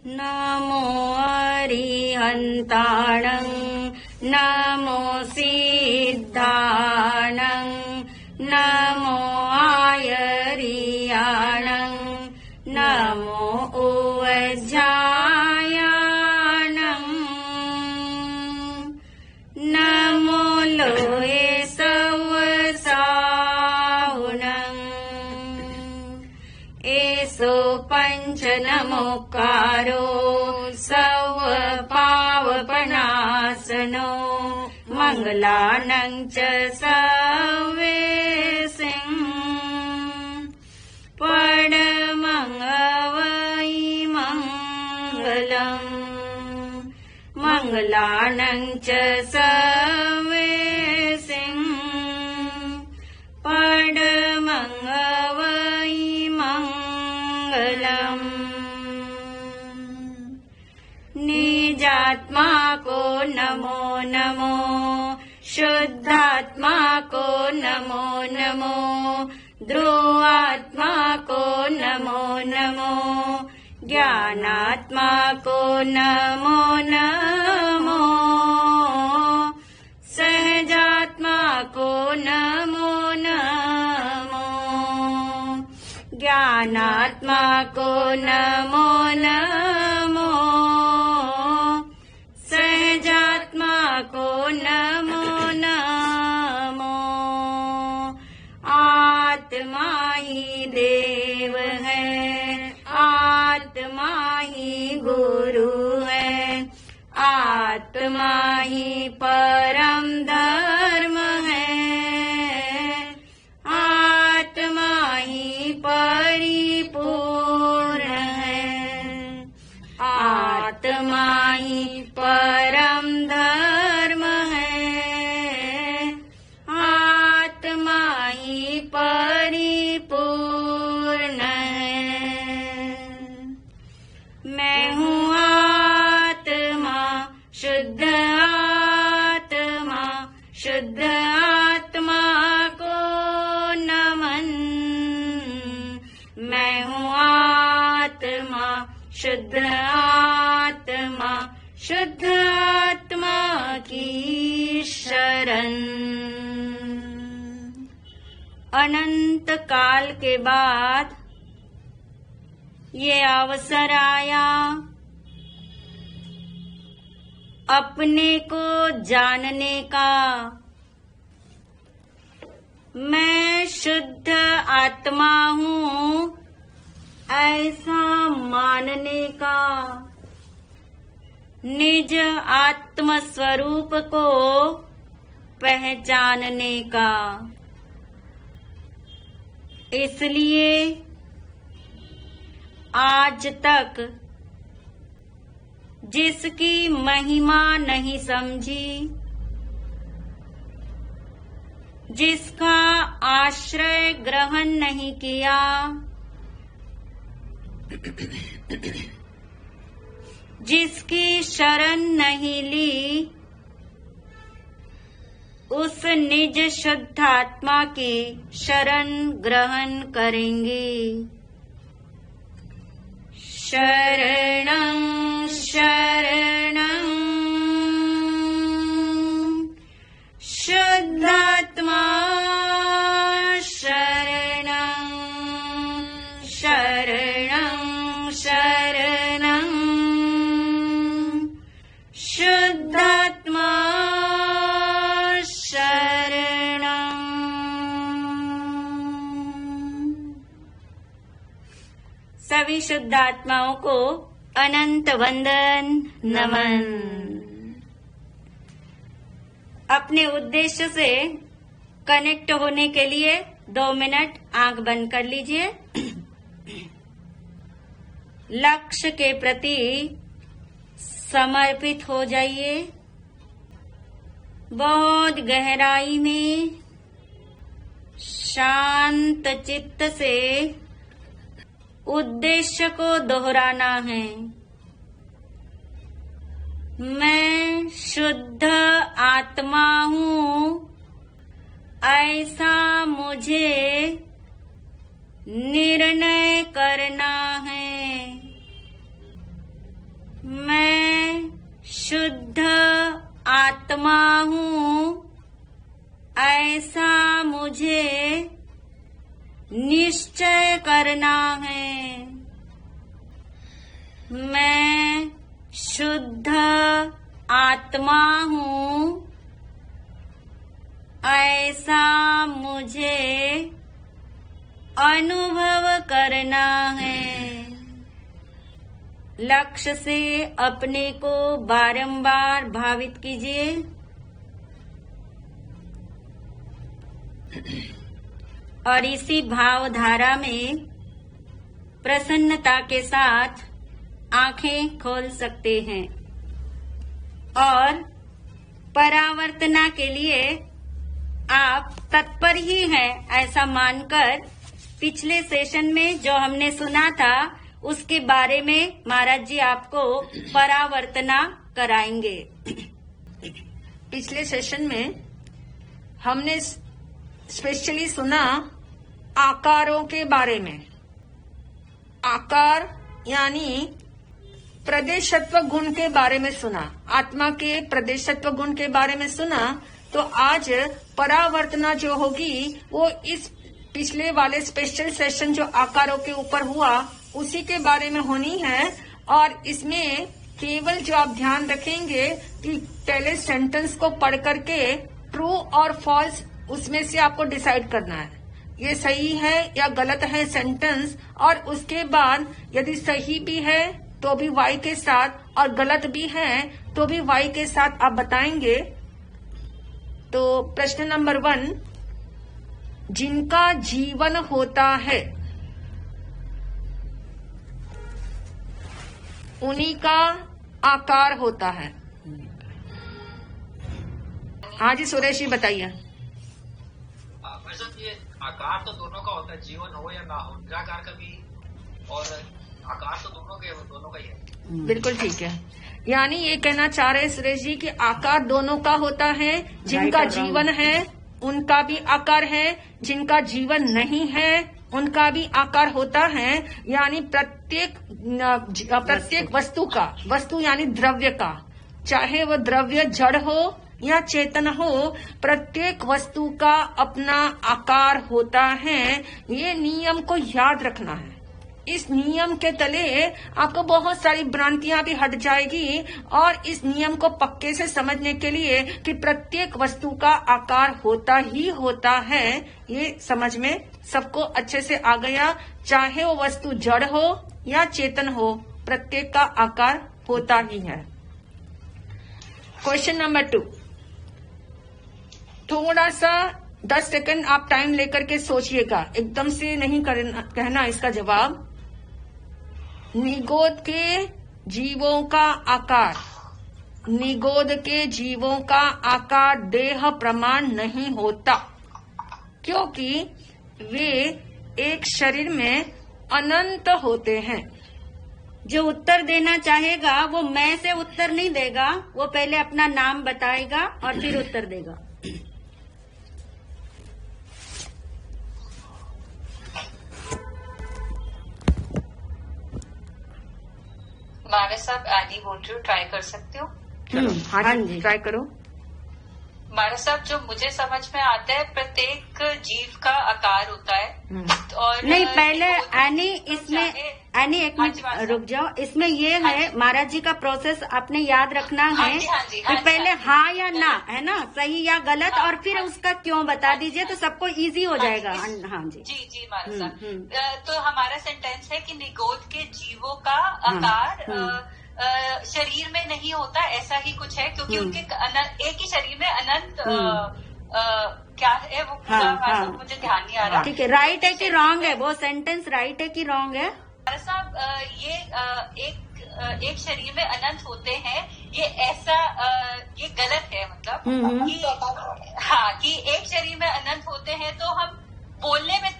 नमो अरिहन्ताणं नमो सिद्धाणं नमो आयर्याणं नमो उवज्जायाणं नमो लोये सवसाहुणं एसो पंच नमोकारो सव पावपनासनो मंगलानं च सवेसिं पडमंगवै मंगलम् मंगलानं च सवेसिं पडमंगवै मंगलम् निजात्मा को नमो नमो शुद्धात्मा को नमो नमो ध्रुवात्मा को नमो नमो ज्ञानात्मा को नमो नमो सहजात्मा को नमो नमो ज्ञानात्मा को नमो नमो सहजात्मा को नमो नमो आत्मा ही देव है आत्मा ही गुरु है आत्मा ही परम धर्म है आत्मा ही परिपूर्ण है आत्मा ही परम धर्म है आत्मा ही परिपूर्ण है मैं हूँ आत्मा शुद्ध आत्मा को नमन मैं हूँ आत्मा शुद्ध आत्मा की शरण। अनंत काल के बाद ये अवसर आया अपने को जानने का मैं शुद्ध आत्मा हूँ ऐसा मानने का निज आत्म स्वरूप को पहचानने का। इसलिए आज तक जिसकी महिमा नहीं समझी जिसका आश्रय ग्रहण नहीं किया जिसकी शरण नहीं ली उस निज शुद्ध आत्मा की शरण ग्रहण करेंगे। शरणं शरणं शुद्धात्मा शरणं शरणं शरणं शुद्धात्मा शरणं। सभी शुद्ध आत्माओं को अनंत वंदन नमन। अपने उद्देश्य से कनेक्ट होने के लिए 2 मिनट आंख बंद कर लीजिए। लक्ष्य के प्रति समर्पित हो जाइए। बहुत गहराई में शांत चित्त से उद्देश्य को दोहराना है। मैं शुद्ध आत्मा हूँ ऐसा मुझे निर्णय करना है। शुद्ध आत्मा हूँ, ऐसा मुझे निश्चय करना है। मैं शुद्ध आत्मा हूँ, ऐसा मुझे अनुभव करना है। लक्ष्य से अपने को बारंबार भावित कीजिए। और इसी भावधारा में प्रसन्नता के साथ आंखें खोल सकते हैं। और परावर्तना के लिए आप तत्पर ही हैं ऐसा मानकर पिछले सेशन में जो हमने सुना था उसके बारे में महाराज जी आपको परावर्तना कराएंगे। पिछले सेशन में हमने स्पेशली सुना आकारों के बारे में। आकार यानी प्रदेशत्व गुण के बारे में सुना, आत्मा के प्रदेशत्व गुण के बारे में सुना। तो आज परावर्तना जो होगी वो इस पिछले वाले स्पेशल सेशन जो आकारों के ऊपर हुआ उसी के बारे में होनी है। और इसमें केवल जो आप ध्यान रखेंगे कि पहले सेंटेंस को पढ़ करके ट्रू और फॉल्स उसमें से आपको डिसाइड करना है, ये सही है या गलत है सेंटेंस। और उसके बाद यदि सही भी है तो भी वाई के साथ और गलत भी है तो भी वाई के साथ आप बताएंगे। तो प्रश्न नंबर 1, जिनका जीवन होता है उन्हीं का आकार होता है। हाँ जी सुरेश जी बताइए। ये आकार तो दोनों का होता है, जीवन हो या ना हो, निराकार का भी और आकार तो दोनों का ही है। बिल्कुल ठीक है। यानी ये कहना चाह रहे हैं सुरेश जी कि आकार दोनों का होता है, जिनका जीवन है उनका भी आकार है, जिनका जीवन नहीं है उनका भी आकार होता है। यानी प्रत्येक वस्तु का, वस्तु यानी द्रव्य का, चाहे वह द्रव्य जड़ हो या चेतन हो, प्रत्येक वस्तु का अपना आकार होता है। ये नियम को याद रखना है। इस नियम के तले आपको बहुत सारी भ्रांतियां भी हट जाएगी। और इस नियम को पक्के से समझने के लिए कि प्रत्येक वस्तु का आकार होता ही होता है, ये समझ में सबको अच्छे से आ गया। चाहे वो वस्तु जड़ हो या चेतन हो, प्रत्येक का आकार होता ही है। क्वेश्चन नंबर 2, थोड़ा सा 10 सेकंड आप टाइम लेकर के सोचिएगा, एकदम से नहीं कहना इसका जवाब। निगोद के जीवों का आकार, निगोद के जीवों का आकार देह प्रमाण नहीं होता, क्योंकि वे एक शरीर में अनंत होते हैं। जो उत्तर देना चाहेगा वो मैं से उत्तर नहीं देगा, वो पहले अपना नाम बताएगा और फिर उत्तर देगा। महाराज साहब आदि बोल रही हूँ, ट्राई कर सकते हो? हाँ जी ट्राई करो। महाराज साहब जो मुझे समझ में आता है प्रत्येक जीव का आकार होता है। और नहीं पहले एनी इसमें एनी एक मिनट रुक जाओ, इसमें ये है महाराज जी का प्रोसेस आपने याद रखना है कि पहले हाँ या ना है ना, सही या गलत, और फिर उसका क्यों बता दीजिए तो सबको इजी हो जाएगा। हाँ जी जी महाराज साहब। तो हमारा सेंटेंस है कि निगोद के जीवों का आकार शरीर में नहीं होता, ऐसा ही कुछ है, क्योंकि उनके एक ही शरीर में अनंत क्या है वो पूरा मुझे ध्यान नहीं आ रहा। ठीक है, राइट है कि रॉन्ग है वो सेंटेंस, राइट है कि रॉन्ग है? साहब ये एक शरीर में अनंत होते हैं, ये ऐसा ये गलत है, मतलब कि हाँ कि एक शरीर में अनंत होते हैं तो हम बोलने में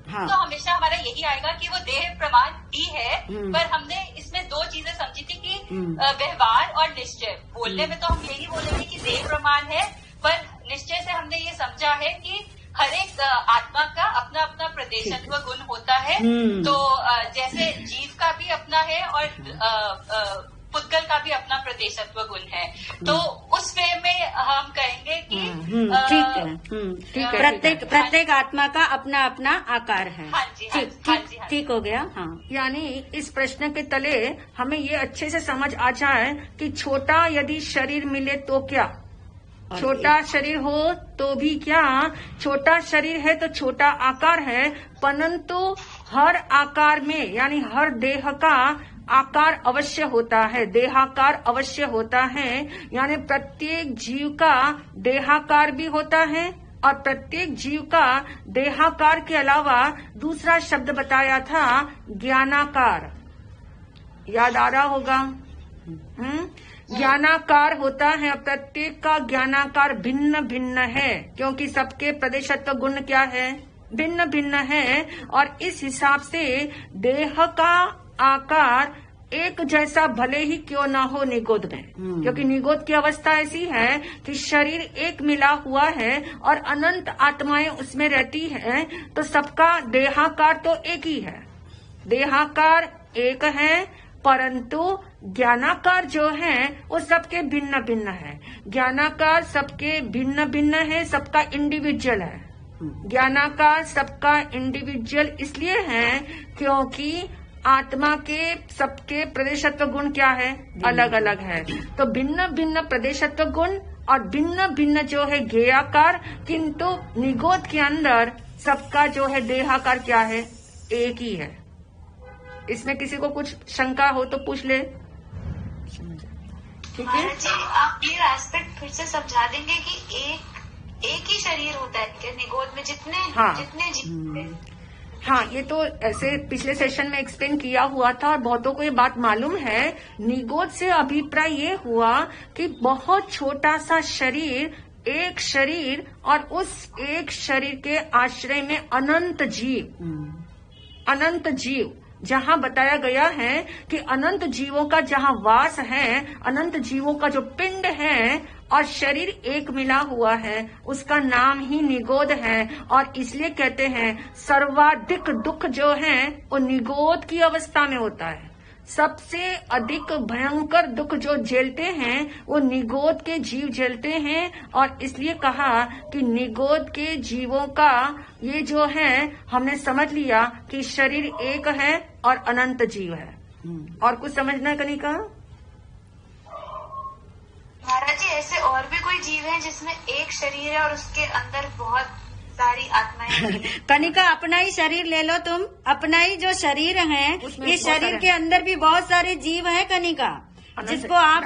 तो हमेशा हमारा यही आएगा कि वो देह प्रमाण ही है। पर हमने इसमें दो चीजें समझी थी कि व्यवहार और निश्चय। बोलने में तो हम यही बोलेंगे कि देह प्रमाण है, पर निश्चय से हमने ये समझा है कि हर एक आत्मा का अपना अपना प्रदेशत्व गुण होता है। तो जैसे जीव का भी अपना है और पुद्गल का भी अपना प्रदेशत्व गुण है। तो उस वे में हम कहेंगे कि ठीक है, प्रत्येक आत्मा का अपना अपना आकार है। हाँ जी, ठीक हो गया। हाँ, यानी इस प्रश्न के तले हमें ये अच्छे से समझ आ जाए कि छोटा यदि शरीर मिले तो क्या, छोटा शरीर हो तो भी क्या, छोटा शरीर है तो छोटा आकार है, परंतु हर आकार में यानी हर देह का आकार अवश्य होता है, देहाकार अवश्य होता है। यानी प्रत्येक जीव का देहाकार भी होता है और प्रत्येक जीव का देहाकार के अलावा दूसरा शब्द बताया था ज्ञानाकार, याद आ रहा होगा। ज्ञानाकार होता है, प्रत्येक का ज्ञानाकार भिन्न भिन्न है, क्योंकि सबके प्रदेशत्व गुण क्या है, भिन्न भिन्न है। और इस हिसाब से देह का आकार एक जैसा भले ही क्यों ना हो निगोद में, क्योंकि निगोद की अवस्था ऐसी है कि शरीर एक मिला हुआ है और अनंत आत्माएं उसमें रहती है, तो सबका देहाकार तो एक ही है, देहाकार एक है, परंतु ज्ञानाकार जो है वो सबके भिन्न भिन्न है। ज्ञानाकार सबके भिन्न भिन्न है, सबका इंडिविजुअल है। ज्ञानाकार सबका इंडिविजुअल इसलिए है क्योंकि आत्मा के सबके प्रदेशत्व गुण क्या है, अलग अलग है। तो भिन्न भिन्न प्रदेशत्व गुण और भिन्न भिन्न जो है ज्ञेयाकार, किंतु निगोद के अंदर सबका जो है देहाकार क्या है, एक ही है। इसमें किसी को कुछ शंका हो तो पूछ ले। ठीक है जी, आप क्लियर एस्पेक्ट फिर से समझा देंगे कि एक ही शरीर होता है क्या निगोद में, जितने जीव हैं? हाँ, ये तो ऐसे पिछले सेशन में एक्सप्लेन किया हुआ था और बहुतों को ये बात मालूम है। निगोद से अभिप्राय ये हुआ कि बहुत छोटा सा शरीर, एक शरीर, और उस एक शरीर के आश्रय में अनंत जीव, जहाँ बताया गया है कि अनंत जीवों का जहाँ वास है, अनंत जीवों का जो पिंड है और शरीर एक मिला हुआ है, उसका नाम ही निगोद है। और इसलिए कहते हैं सर्वाधिक दुख जो है वो निगोद की अवस्था में होता है। सबसे अधिक भयंकर दुख जो झेलते हैं वो निगोद के जीव झेलते हैं। और इसलिए कहा कि निगोद के जीवों का ये जो है, हमने समझ लिया कि शरीर एक है और अनंत जीव है। और कुछ समझना है कनिका? महाराज जी, ऐसे और भी कोई जीव है जिसमें एक शरीर है और उसके अंदर बहुत सारी आत्माएं? कनिका, अपना ही शरीर ले लो तुम, अपना ही जो शरीर है, ये शरीर के अंदर भी बहुत सारे जीव है कनिका, जिसको आप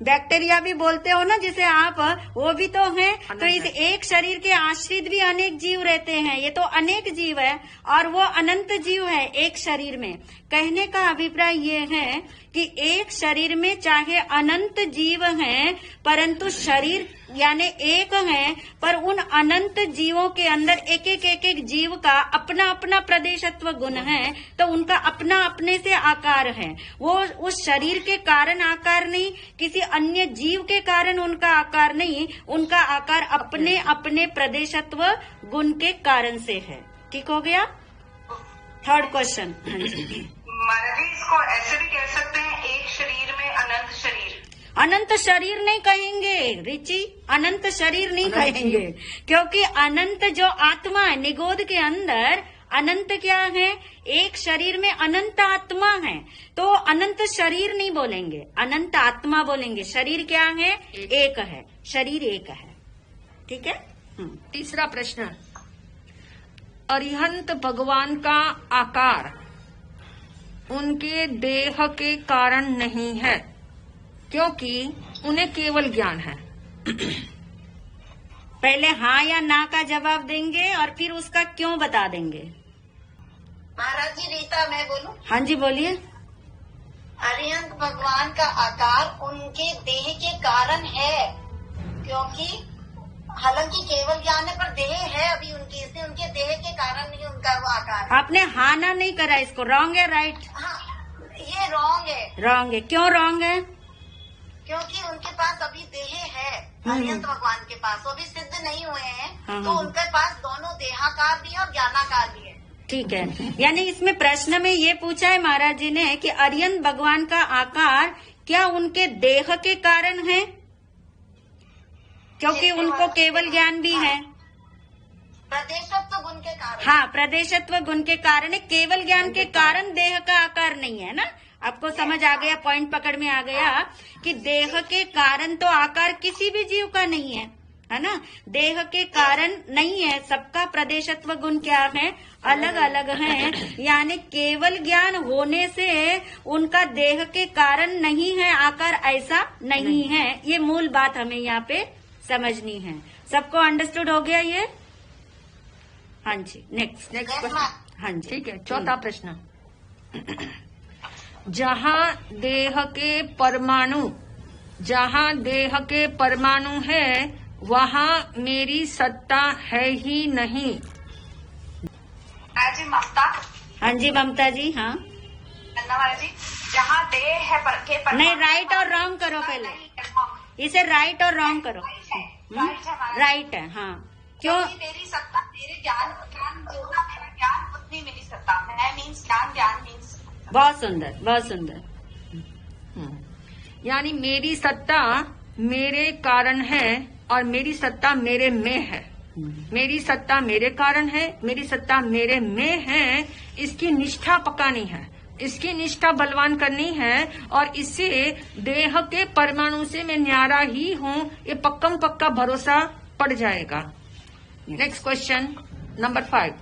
बैक्टीरिया भी बोलते हो ना, जिसे आप, वो भी तो हैं। तो इस एक शरीर के आश्रित भी अनेक जीव रहते हैं, ये तो अनेक जीव है और वो अनंत जीव है एक शरीर में। कहने का अभिप्राय ये है कि एक शरीर में चाहे अनंत जीव हैं, परंतु शरीर यानी एक है, पर उन अनंत जीवों के अंदर एक एक जीव का अपना अपना प्रदेशत्व गुण है, तो उनका अपना अपने से आकार है। वो उस शरीर के कारण आकार नहीं, किसी अन्य जीव के कारण उनका आकार नहीं, उनका आकार अपने अपने प्रदेशत्व गुण के कारण से है। ठीक हो गया? Third question. महाराज जी, इसको ऐसे भी कह सकते हैं, एक शरीर में अनंत शरीर? अनंत शरीर नहीं कहेंगे रिची, अनंत शरीर नहीं कहेंगे, क्योंकि अनंत जो आत्मा है निगोद के अंदर, अनंत क्या है, एक शरीर में अनंत आत्मा है, तो अनंत शरीर नहीं बोलेंगे, अनंत आत्मा बोलेंगे। शरीर क्या है, एक है, शरीर एक है। ठीक है। तीसरा प्रश्न, अरिहंत भगवान का आकार उनके देह के कारण नहीं है, क्योंकि उन्हें केवल ज्ञान है। पहले हाँ या ना का जवाब देंगे और फिर उसका क्यों बता देंगे। महाराज जी, रीता मैं बोलूं? हाँ जी, बोलिए। अरिहंत भगवान का आकार उनके देह के कारण है, क्योंकि हालांकि केवल ज्ञान है पर देह है अभी उनकी, इसलिए उनके देह के कारण नहीं उनका वो आकार। आपने हाँ ना नहीं करा, इसको रॉन्ग है राइट? हाँ, ये रॉन्ग है। रॉन्ग है, क्यों रॉन्ग है? क्योंकि उनके पास अभी देह है, अरिहंत भगवान के पास, वो भी सिद्ध नहीं हुए हैं, तो उनके पास दोनों देहाकार भी है और ज्ञानाकार भी है। ठीक है, यानी इसमें प्रश्न में ये पूछा है महाराज जी ने कि अरिहंत भगवान का आकार क्या उनके देह के कारण है? क्योंकि उनको केवल ज्ञान भी है। प्रदेशत्व गुण के कारण। हाँ, प्रदेशत्व गुण के कारण है, केवल ज्ञान के कारण देह का आकार नहीं है ना। आपको समझ आ गया, पॉइंट पकड़ में आ गया कि देह के कारण तो आकार किसी भी जीव का नहीं है ना। देह के कारण नहीं है, सबका प्रदेशत्व गुण क्या है, अलग अलग है। यानी केवल ज्ञान होने से उनका देह के कारण नहीं है आकार, ऐसा नहीं है। ये मूल बात हमें यहाँ पे समझनी है। सबको अंडरस्टूड हो गया ये? हाँ जी, नेक्स्ट क्वेश्चन। हाँ जी, ठीक है। चौथा प्रश्न, जहाँ देह के परमाणु है वहाँ मेरी सत्ता है ही नहीं। जी ममता। हाँ जी ममता जी। हाँ जी, जहाँ देह है के नहीं, राइट और रॉन्ग करो पहले, इसे राइट और रॉन्ग करो। राइट है, हाँ। क्यों? मेरी सत्ता, मेरे ज्ञान जितना मेरा ज्ञान उतनी मेरी सत्ता। मैं मीन्स ज्ञान, ज्ञान मीन्स। बहुत सुंदर, बहुत सुंदर। यानी मेरी सत्ता मेरे कारण है और मेरी सत्ता मेरे में है। मेरी सत्ता मेरे कारण है, मेरी सत्ता मेरे में है। इसकी निष्ठा पकानी है, इसकी निष्ठा बलवान करनी है और इससे देह के परमाणु से मैं न्यारा ही हूँ, ये पक्कम पक्का भरोसा पड़ जाएगा। नेक्स्ट क्वेश्चन नंबर 5,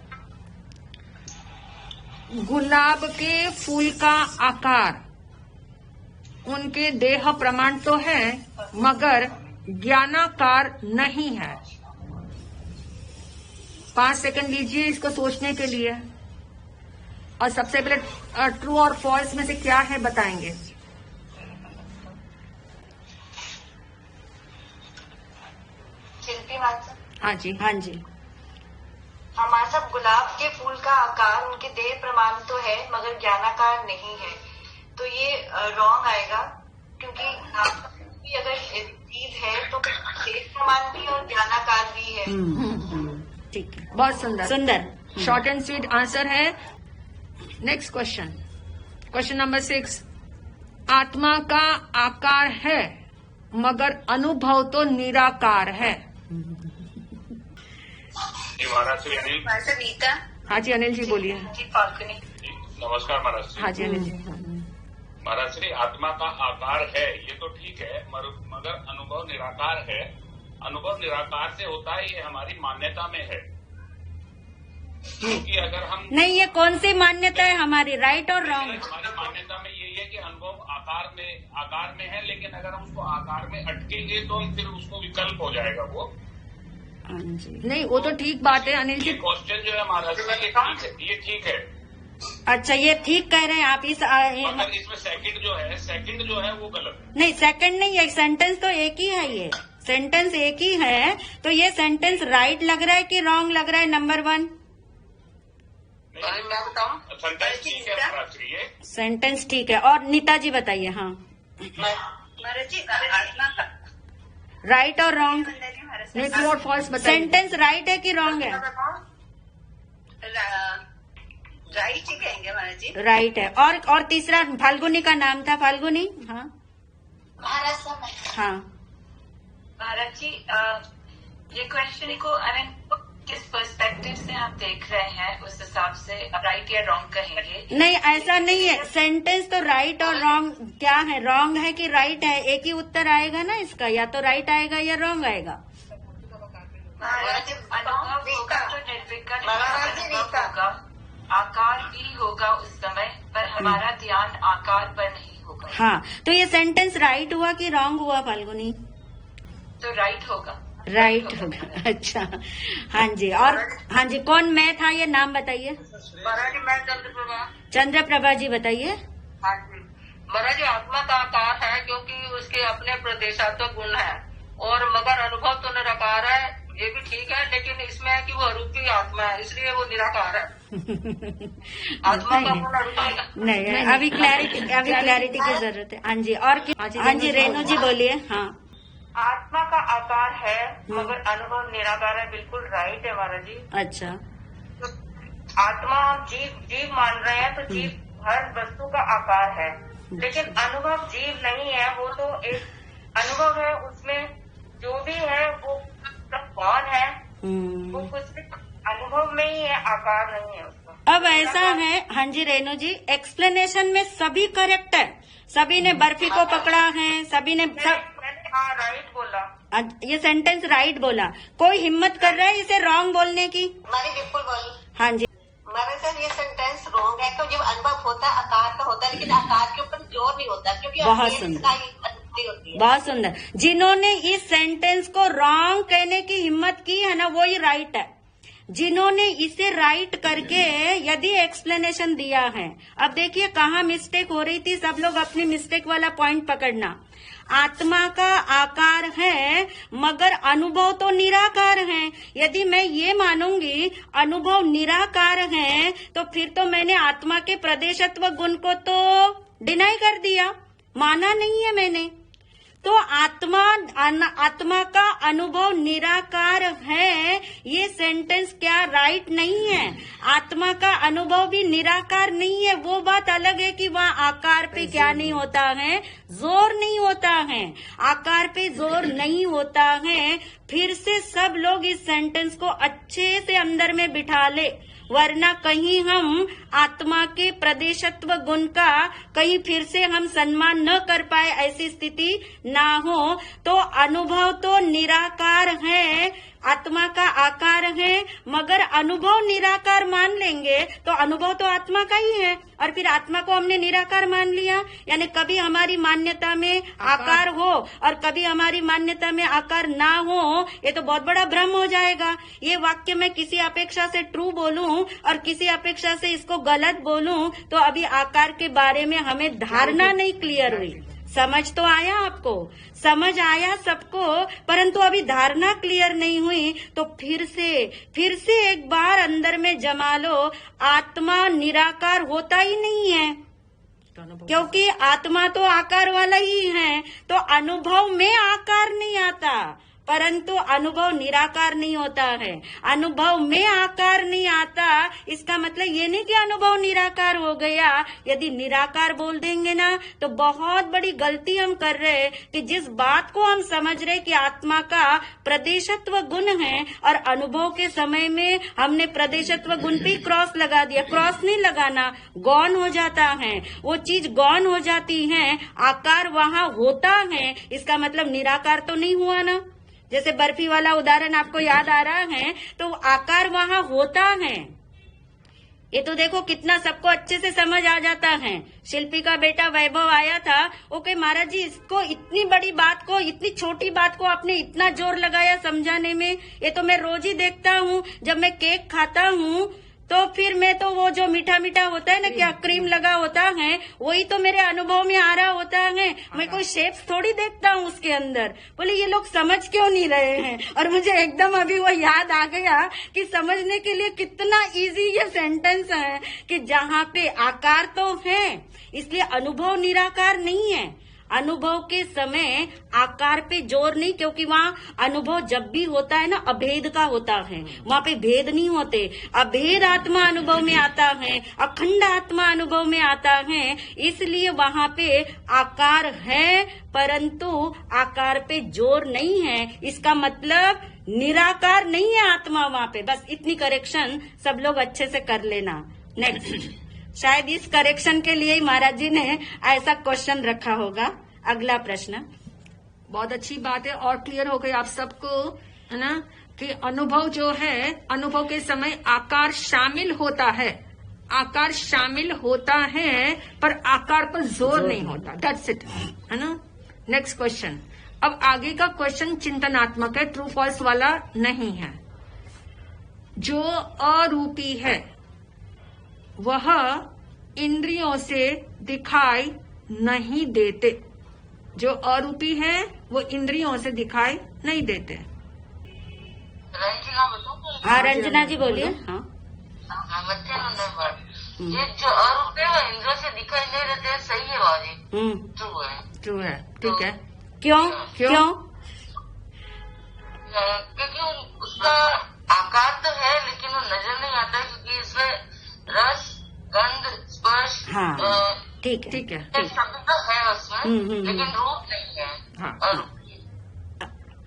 गुलाब के फूल का आकार उनके देह प्रमाण तो है मगर ज्ञानाकार नहीं है। 5 सेकंड लीजिए इसको सोचने के लिए और सबसे पहले ट्रू और फॉल्स में से क्या है बताएंगे। शिल्पी माता। हाँ जी, हाँ जी। हमारा सब गुलाब के फूल का आकार उनके देह प्रमाण तो है मगर ज्ञानाकार नहीं है, तो ये रॉन्ग आएगा। क्योंकि अगर चीज है तो देह प्रमाण भी और ज्ञानाकार भी है। ठीक है, बहुत सुंदर सुंदर। शॉर्ट एंड स्वीट आंसर है। नेक्स्ट क्वेश्चन, क्वेश्चन नंबर 6, आत्मा का आकार है मगर अनुभव तो निराकार है। महाराज श्री अनिल। नीता। हाँ जी अनिल जी बोलिए। जी फाल्गुनी। नमस्कार महाराज श्री। हाँ जी अनिल जी। महाराज श्री, आत्मा का आकार है ये तो ठीक है मगर अनुभव निराकार है। अनुभव निराकार से होता है, ये हमारी मान्यता में है। क्योंकि अगर हम नहीं, ये कौन सी मान्यता है हमारी, राइट और रॉन्ग? हमारी मान्यता में यही है कि अनुभव आकार में है, लेकिन अगर हम उसको आकार में अटकेंगे तो फिर उसको विकल्प हो जाएगा वो। नहीं, वो तो ठीक बात है अनिल जी। ये क्वेश्चन जो है महाराज श्री ये ठीक है। अच्छा, ये ठीक कह रहे हैं आप। मगर इसमें सेकंड जो है वो गलत है। नहीं, सेकंड नहीं है, सेंटेंस तो एक ही है। ये सेंटेंस एक ही है, तो ये सेंटेंस राइट लग रहा है कि रॉन्ग लग रहा है? नंबर 1 मैं बताऊँ? सेंटेंस ठीक है महाराज श्री, ये सेंटेंस ठीक है। और नीता जी बताइए। हाँ, महाराज जी, आत्मा का राइट और रॉन्ग? नहीं, ट्रू और फॉल्स बताइए। सेंटेंस राइट है कि रॉन्ग है? राइट ही कहेंगे महाराज जी। राइट है। और तीसरा फाल्गुनी का नाम था, फाल्गुनी। हाँ महाराज साहब। हाँ भारत जी, ये क्वेश्चन को किस पर्सपेक्टिव से आप देख रहे हैं, उस हिसाब से राइट या रॉन्ग कहेंगे? नहीं, ऐसा नहीं है। सेंटेंस तो राइट और रॉन्ग क्या है, रॉन्ग है कि राइट है, एक ही उत्तर आएगा ना इसका, या तो राइट आएगा या रॉन्ग आएगा। अनुभव होगा तो निर्विकल्प अनुभव होगा, आकार भी होगा उस समय, पर हमारा ध्यान आकार पर नहीं होगा। हाँ, तो ये सेंटेंस राइट हुआ कि रॉन्ग हुआ फाल्गुनी? तो राइट होगा। राइट होगा। अच्छा, हाँ जी। और हाँ जी, कौन मैं था, ये नाम बताइए। महाराज जी, मैं चंद्रप्रभा। चंद्रप्रभा जी बताइए। हाँ जी महाराज जी, आत्मा का आकार है क्योंकि उसके अपने प्रदेशात्मक गुण है, और मगर अनुभव तो निराकार है, ये भी ठीक है, लेकिन इसमें है कि वो अरूपी आत्मा है, इसलिए वो निराकार है। आत्मा का गुण अरूपी नहीं, अभी क्लैरिटी की जरूरत है। हाँ जी। और हाँ जी, रेणु जी बोलिए। हाँ, आत्मा का आकार है मगर अनुभव निराकार है, बिल्कुल राइट है महाराज जी। अच्छा, आत्मा हम जीव मान रहे हैं, तो जीव हर वस्तु का आकार है, लेकिन अनुभव जीव नहीं है, वो तो एक अनुभव है, उसमें जो भी है वो सब कौन है, वो कुछ भी अनुभव में ही है, आकार नहीं है उसका। अब ऐसा है, हाँ जी रेणु जी, एक्सप्लेनेशन में सभी करेक्ट है, सभी ने बर्फी को पकड़ा है, सभी ने हाँ राइट बोला, ये सेंटेंस राइट बोला। कोई हिम्मत कर रहा है इसे रॉन्ग बोलने की? हमारी बिल्कुल बोली। हाँ जी, हमारे सर ये सेंटेंस रॉन्ग है, क्योंकि जब अनुभव होता है आकार का होता है, लेकिन आकार के ऊपर जोर नहीं होता, क्योंकि बहुत सुंदर, होती है। बहुत सुंदर। जिन्होंने इस सेंटेंस को रॉन्ग कहने की हिम्मत की है ना, वो ही राइट है। जिन्होंने इसे राइट करके यदि एक्सप्लेनेशन दिया है, अब देखिए कहाँ मिस्टेक हो रही थी, सब लोग अपनी मिस्टेक वाला पॉइंट पकड़ना। आत्मा का आकार है मगर अनुभव तो निराकार है। यदि मैं ये मानूंगी अनुभव निराकार है तो फिर तो मैंने आत्मा के प्रदेशत्व गुण को तो डिनाई कर दिया, माना नहीं है मैंने। तो आत्मा का अनुभव निराकार है, ये सेंटेंस क्या राइट नहीं है? आत्मा का अनुभव भी निराकार नहीं है। वो बात अलग है कि वहाँ आकार पे क्या नहीं होता है, जोर नहीं होता है, आकार पे जोर नहीं होता है। फिर से सब लोग इस सेंटेंस को अच्छे से अंदर में बिठा ले, वरना कहीं हम आत्मा के प्रदेशत्व गुण का कहीं फिर से हम सम्मान न कर पाए, ऐसी स्थिति ना हो। तो अनुभव तो निराकार है, आत्मा का आकार है, मगर अनुभव निराकार मान लेंगे तो अनुभव तो आत्मा का ही है, और फिर आत्मा को हमने निराकार मान लिया। यानी कभी हमारी मान्यता में आकार हो और कभी हमारी मान्यता में आकार ना हो, ये तो बहुत बड़ा भ्रम हो जाएगा। ये वाक्य मैं किसी अपेक्षा से ट्रू बोलूं और किसी अपेक्षा से इसको गलत बोलूं, तो अभी आकार के बारे में हमें धारणा नहीं क्लियर हुई। समझ तो आया आपको, समझ आया सबको, परंतु अभी धारणा क्लियर नहीं हुई। तो फिर से एक बार अंदर में जमा लो, आत्मा निराकार होता ही नहीं है, क्योंकि आत्मा तो आकार वाला ही है। तो अनुभव में आकार नहीं आता, परंतु अनुभव निराकार नहीं होता है। अनुभव में आकार नहीं आता, इसका मतलब ये नहीं कि अनुभव निराकार हो गया। यदि निराकार बोल देंगे ना तो बहुत बड़ी गलती हम कर रहे हैं कि जिस बात को हम समझ रहे कि आत्मा का प्रदेशत्व गुण है, और अनुभव के समय में हमने प्रदेशत्व गुण पे क्रॉस लगा दिया। क्रॉस नहीं लगाना, गौण हो जाता है, वो चीज गौण हो जाती है, आकार वहाँ होता है, इसका मतलब निराकार तो नहीं हुआ ना। जैसे बर्फी वाला उदाहरण आपको याद आ रहा है, तो आकार वहाँ होता है। ये तो देखो कितना सबको अच्छे से समझ आ जाता है। शिल्पी का बेटा वैभव आया था, ओके महाराज जी, इसको इतनी बड़ी बात को, इतनी छोटी बात को आपने इतना जोर लगाया समझाने में। ये तो मैं रोज ही देखता हूँ, जब मैं केक खाता हूँ तो फिर मैं तो वो जो मीठा मीठा होता है ना, क्या क्रीम लगा होता है, वही तो मेरे अनुभव में आ रहा होता है। मैं कोई शेप्स थोड़ी देखता हूँ उसके अंदर। बोले ये लोग समझ क्यों नहीं रहे हैं? और मुझे एकदम अभी वो याद आ गया कि समझने के लिए कितना इजी ये सेंटेंस है कि जहाँ पे आकार तो है, इसलिए अनुभव निराकार नहीं है। अनुभव के समय आकार पे जोर नहीं, क्योंकि वहाँ अनुभव जब भी होता है ना अभेद का होता है, वहाँ पे भेद नहीं होते। अभेद आत्मा अनुभव में आता है, अखंड आत्मा अनुभव में आता है, इसलिए वहाँ पे आकार है परंतु आकार पे जोर नहीं है। इसका मतलब निराकार नहीं है आत्मा वहाँ पे। बस इतनी करेक्शन सब लोग अच्छे से कर लेना। नेक्स्ट, शायद इस करेक्शन के लिए ही महाराज जी ने ऐसा क्वेश्चन रखा होगा। अगला प्रश्न। बहुत अच्छी बात है और क्लियर हो गई आप सबको, है ना, कि अनुभव जो है, अनुभव के समय आकार शामिल होता है, आकार शामिल होता है पर आकार पर जोर नहीं होता। दैट्स इट, है ना। Next question. अब आगे का क्वेश्चन चिंतनात्मक है, ट्रू फॉल्स वाला नहीं है। जो अरूपी है वह इंद्रियों से दिखाई नहीं देते। जो अरूपी है वो इंद्रियों से दिखाई नहीं देते। रंजना बताओ। हाँ रंजना जी बोलिए। हाँ ये जो अरूप है वो इंद्रियों से दिखाई नहीं देते, सही है बाजी, ट्रू है, ट्रू है, ठीक है। क्यों क्यों? क्योंकि उसका आकार तो है लेकिन वो नजर नहीं आता, क्योंकि इसमें रस, गंध, स्पर्श, हाँ ठीक है। ठीक है। शब्द है उसमें, लेकिन रूप नहीं है। हाँ,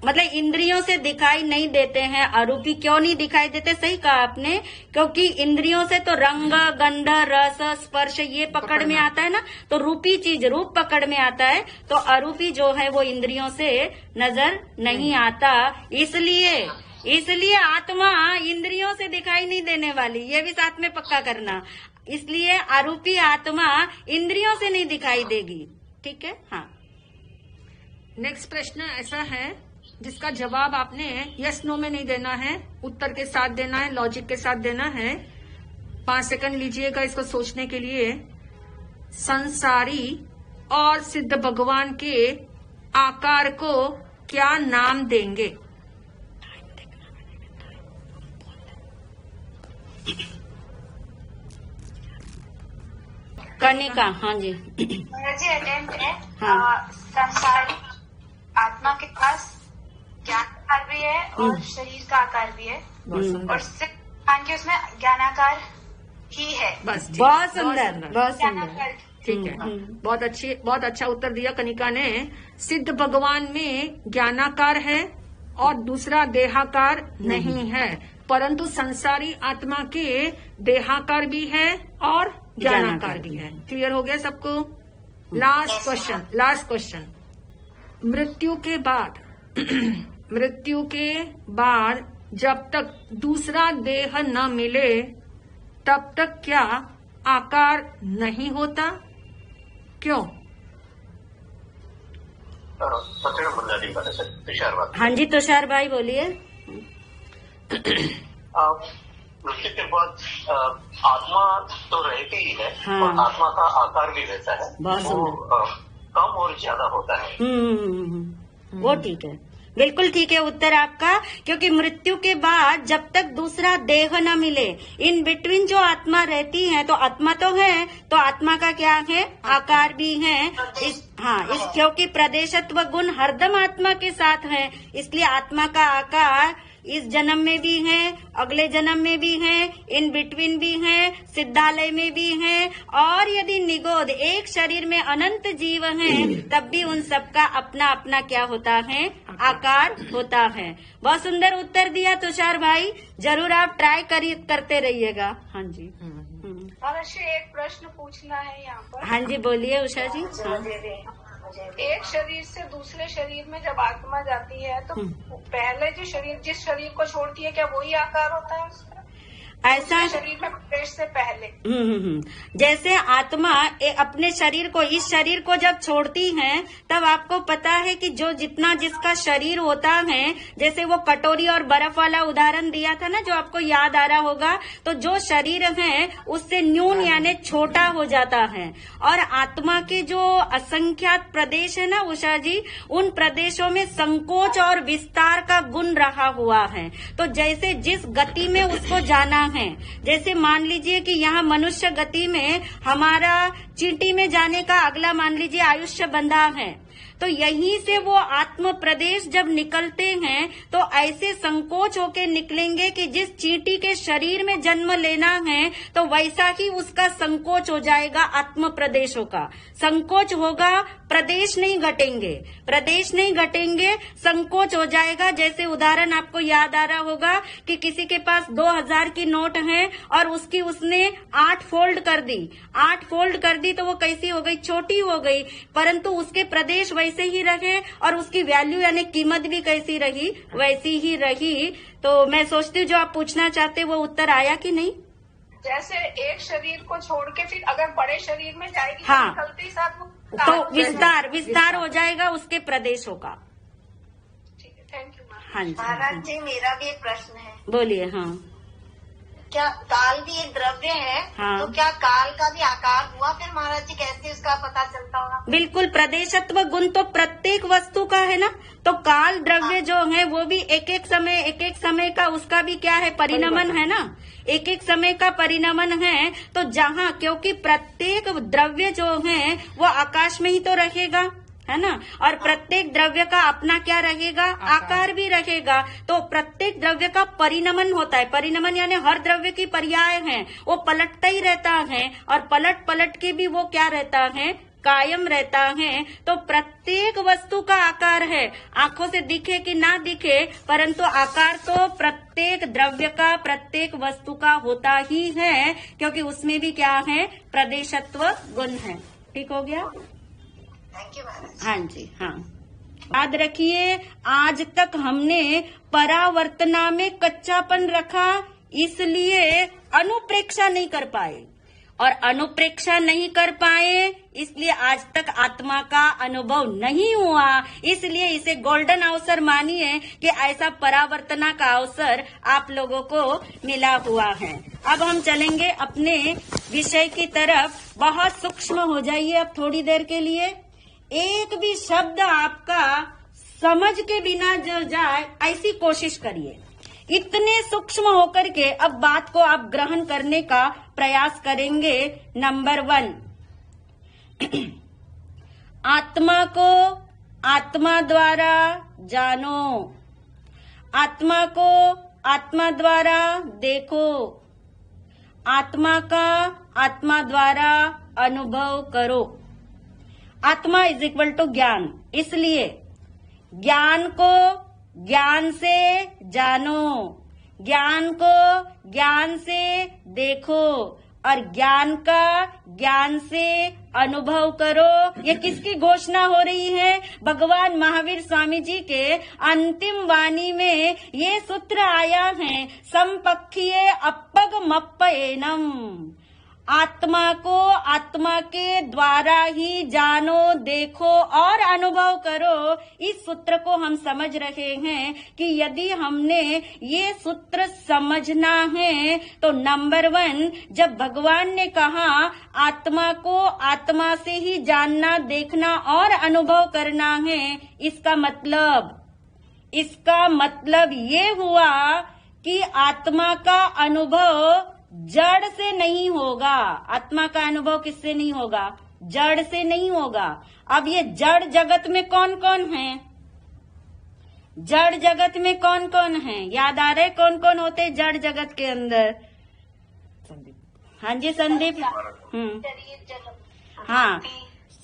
मतलब इंद्रियों से दिखाई नहीं देते हैं। अरूपी क्यों नहीं दिखाई देते? सही कहा आपने, क्योंकि इंद्रियों से तो रंग, गंध, रस, स्पर्श ये पकड़ में आता है ना, तो रूपी चीज रूप पकड़ में आता है, तो अरूपी जो है वो इंद्रियों से नजर नहीं आता। इसलिए आत्मा इंद्रियों से दिखाई नहीं देने वाली, ये भी साथ में पक्का करना। इसलिए अरूपी आत्मा इंद्रियों से नहीं दिखाई देगी। ठीक है। हाँ, नेक्स्ट प्रश्न ऐसा है जिसका जवाब आपने यस नो में नहीं देना है, उत्तर के साथ देना है, लॉजिक के साथ देना है। 5 सेकंड लीजिएगा इसको सोचने के लिए। संसारी और सिद्ध भगवान के आकार को क्या नाम देंगे? कनिका। हाँ जी। जी अटेम्प्ट है। हाँ। संसारी आत्मा के पास ज्ञान आकार भी है और शरीर का आकार भी है, और सिर्फ भगवान के उसमें ज्ञानाकार ही है। बस ठीक, बहुत सुंदर, बहुत सुंदर। ज्ञानाकार। ठीक है। बहुत अच्छा उत्तर दिया कनिका ने। सिद्ध भगवान में ज्ञानाकार है और दूसरा देहाकार नहीं है, परंतु संसारी आत्मा के देहाकार भी है और ज्ञानाकार भी है। क्लियर हो गया सबको? Last question. मृत्यु के बाद जब तक दूसरा देह न मिले तब तक क्या आकार नहीं होता? क्यों? हाँ जी, तुषार भाई बोलिए। मृत्यु के बाद आत्मा तो रहती ही है, हाँ। और आत्मा का आकार भी रहता है, बहुत वो कम और ज्यादा होता है। वो ठीक है, बिल्कुल ठीक है उत्तर आपका। क्योंकि मृत्यु के बाद जब तक दूसरा देह न मिले, इन बिटवीन जो आत्मा रहती है, तो आत्मा तो है, तो आत्मा का क्या है? आकार भी है। क्योंकि प्रदेशत्व गुण हरदम आत्मा के साथ है, इसलिए आत्मा का आकार इस जन्म में भी है, अगले जन्म में भी है, इन बिटवीन भी है, सिद्धालय में भी है, और यदि निगोद एक शरीर में अनंत जीव हैं, तब भी उन सबका अपना अपना क्या होता है? आकार होता है। बहुत सुंदर उत्तर दिया तुषार भाई, जरूर आप ट्राई करते रहिएगा। हाँ जी। एक प्रश्न पूछना है यहाँ पर। हाँ जी, बोलिए उषा जी। हाँ। एक शरीर से दूसरे शरीर में जब आत्मा जाती है तो पहले जिस शरीर को छोड़ती है, क्या वही आकार होता है उसका? ऐसा शरीर में प्रवेश से पहले जैसे आत्मा अपने शरीर को, इस शरीर को जब छोड़ती है, तब आपको पता है कि जो जितना जिसका शरीर होता है, जैसे वो कटोरी और बर्फ वाला उदाहरण दिया था ना, जो आपको याद आ रहा होगा, तो जो शरीर है उससे न्यून यानी छोटा हो जाता है। और आत्मा के जो असंख्यात प्रदेश है ना उषा जी, उन प्रदेशों में संकोच और विस्तार का गुण रहा हुआ है। तो जैसे जिस गति में उसको जाना है, जैसे मान लीजिए कि यहाँ मनुष्य गति में हमारा चींटी में जाने का अगला मान लीजिए आयुष्य बंधा है, तो यहीं से वो आत्म प्रदेश जब निकलते हैं तो ऐसे संकोच होके निकलेंगे कि जिस चींटी के शरीर में जन्म लेना है, तो वैसा ही उसका संकोच हो जाएगा। आत्म प्रदेशों का संकोच होगा, प्रदेश नहीं घटेंगे, संकोच हो जाएगा। जैसे उदाहरण आपको याद आ रहा होगा कि किसी के पास 2000 की नोट है और उसने 8 फोल्ड कर दी, तो वो कैसी हो गई? छोटी हो गई, परंतु उसके प्रदेश वैसे ही रहे और उसकी वैल्यू यानी कीमत भी कैसी रही? वैसी ही रही। तो मैं सोचती हूँ जो आप पूछना चाहते वो उत्तर आया कि नहीं? जैसे एक शरीर को छोड़ के फिर अगर बड़े शरीर में जाएगी, हाँ, तो निकलते ही साथ तो विस्तार हो जाएगा उसके प्रदेशों का। ठीक है, थैंक यू मैम। हाँ जी। महाराज जी, मेरा भी एक प्रश्न है। बोलिए। हाँ, क्या काल भी एक द्रव्य है? हाँ। तो क्या काल का भी आकार हुआ? फिर महाराज जी कैसे उसका पता चलता होगा? बिल्कुल, प्रदेशत्व गुण तो प्रत्येक वस्तु का है ना, तो काल द्रव्य जो है वो भी एक एक समय का उसका भी क्या है? परिणमन है ना, एक समय का परिणमन है। तो जहाँ, क्योंकि प्रत्येक द्रव्य जो है वो आकाश में ही तो रहेगा, है ना। और प्रत्येक द्रव्य का अपना क्या रहेगा, आकार भी रहेगा। तो प्रत्येक द्रव्य का परिणमन होता है। परिणमन यानी हर द्रव्य की पर्याय है, वो पलटता ही रहता है और पलट पलट के भी वो क्या रहता है, कायम रहता है। तो प्रत्येक वस्तु का आकार है, आंखों से दिखे कि ना दिखे, परंतु आकार तो प्रत्येक द्रव्य का, प्रत्येक वस्तु का होता ही है, क्योंकि उसमें भी क्या है, प्रदेशत्व गुण है। ठीक हो गया? थैंक यू महाराज। हाँ जी, हाँ। याद रखिए, आज तक हमने परावर्तना में कच्चापन रखा, इसलिए अनुप्रेक्षा नहीं कर पाए, और अनुप्रेक्षा नहीं कर पाए इसलिए आज तक आत्मा का अनुभव नहीं हुआ। इसलिए इसे गोल्डन अवसर मानिए कि ऐसा परावर्तना का अवसर आप लोगों को मिला हुआ है। अब हम चलेंगे अपने विषय की तरफ। बहुत सूक्ष्म हो जाइए अब थोड़ी देर के लिए। एक भी शब्द आपका समझ के बिना जो जाए ऐसी कोशिश करिए। इतने सूक्ष्म होकर के अब बात को आप ग्रहण करने का प्रयास करेंगे। नंबर 1, आत्मा को आत्मा द्वारा जानो, आत्मा को आत्मा द्वारा देखो, आत्मा का आत्मा द्वारा अनुभव करो। आत्मा इज इक्वल टू ज्ञान, इसलिए ज्ञान को ज्ञान से जानो, ज्ञान को ज्ञान से देखो और ज्ञान का ज्ञान से अनुभव करो। ये किसकी घोषणा हो रही है? भगवान महावीर स्वामी जी के अंतिम वाणी में ये सूत्र आया है, संपक्षीय अपगमप्पयेनम, आत्मा को आत्मा के द्वारा ही जानो, देखो और अनुभव करो। इस सूत्र को हम समझ रहे हैं कि यदि हमने ये सूत्र समझना है तो नंबर 1, जब भगवान ने कहा आत्मा को आत्मा से ही जानना, देखना और अनुभव करना है, इसका मतलब ये हुआ कि आत्मा का अनुभव जड़ से नहीं होगा। आत्मा का अनुभव किससे नहीं होगा? जड़ से नहीं होगा। अब ये जड़ जगत में कौन कौन है? जड़ जगत में कौन कौन है? याद आ रहे कौन कौन होते जड़ जगत के अंदर? हाँ जी संदीप। हाँ,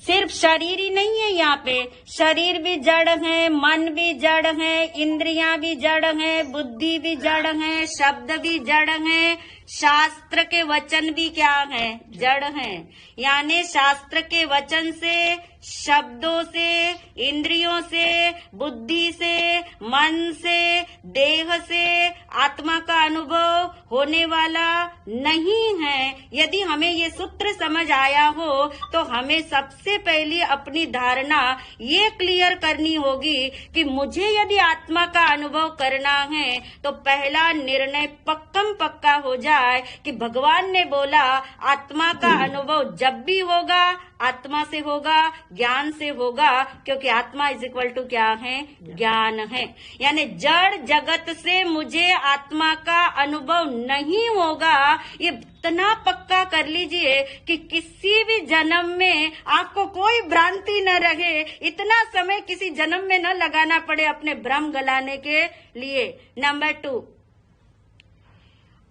सिर्फ शरीर ही नहीं है यहाँ पे, शरीर भी जड़ है, मन भी जड़ है, इंद्रियां भी जड़ है, बुद्धि भी जड़ है, शब्द भी जड़ है, शास्त्र के वचन भी क्या है? जड़ है। यानी शास्त्र के वचन से, शब्दों से, इंद्रियों से, बुद्धि से, मन से, देह से आत्मा का अनुभव होने वाला नहीं है। यदि हमें ये सूत्र समझ आया हो तो हमें सबसे पहले अपनी धारणा ये क्लियर करनी होगी कि मुझे यदि आत्मा का अनुभव करना है तो पहला निर्णय पक्का हो जाए कि भगवान ने बोला आत्मा का अनुभव जब भी होगा आत्मा से होगा, ज्ञान से होगा, क्योंकि आत्मा इज इक्वल टू क्या है? ज्ञान है। यानी जड़ जगत से मुझे आत्मा का अनुभव नहीं होगा। ये इतना पक्का कर लीजिए कि किसी भी जन्म में आपको कोई भ्रांति न रहे, इतना समय किसी जन्म में न लगाना पड़े अपने भ्रम गलाने के लिए। नंबर 2,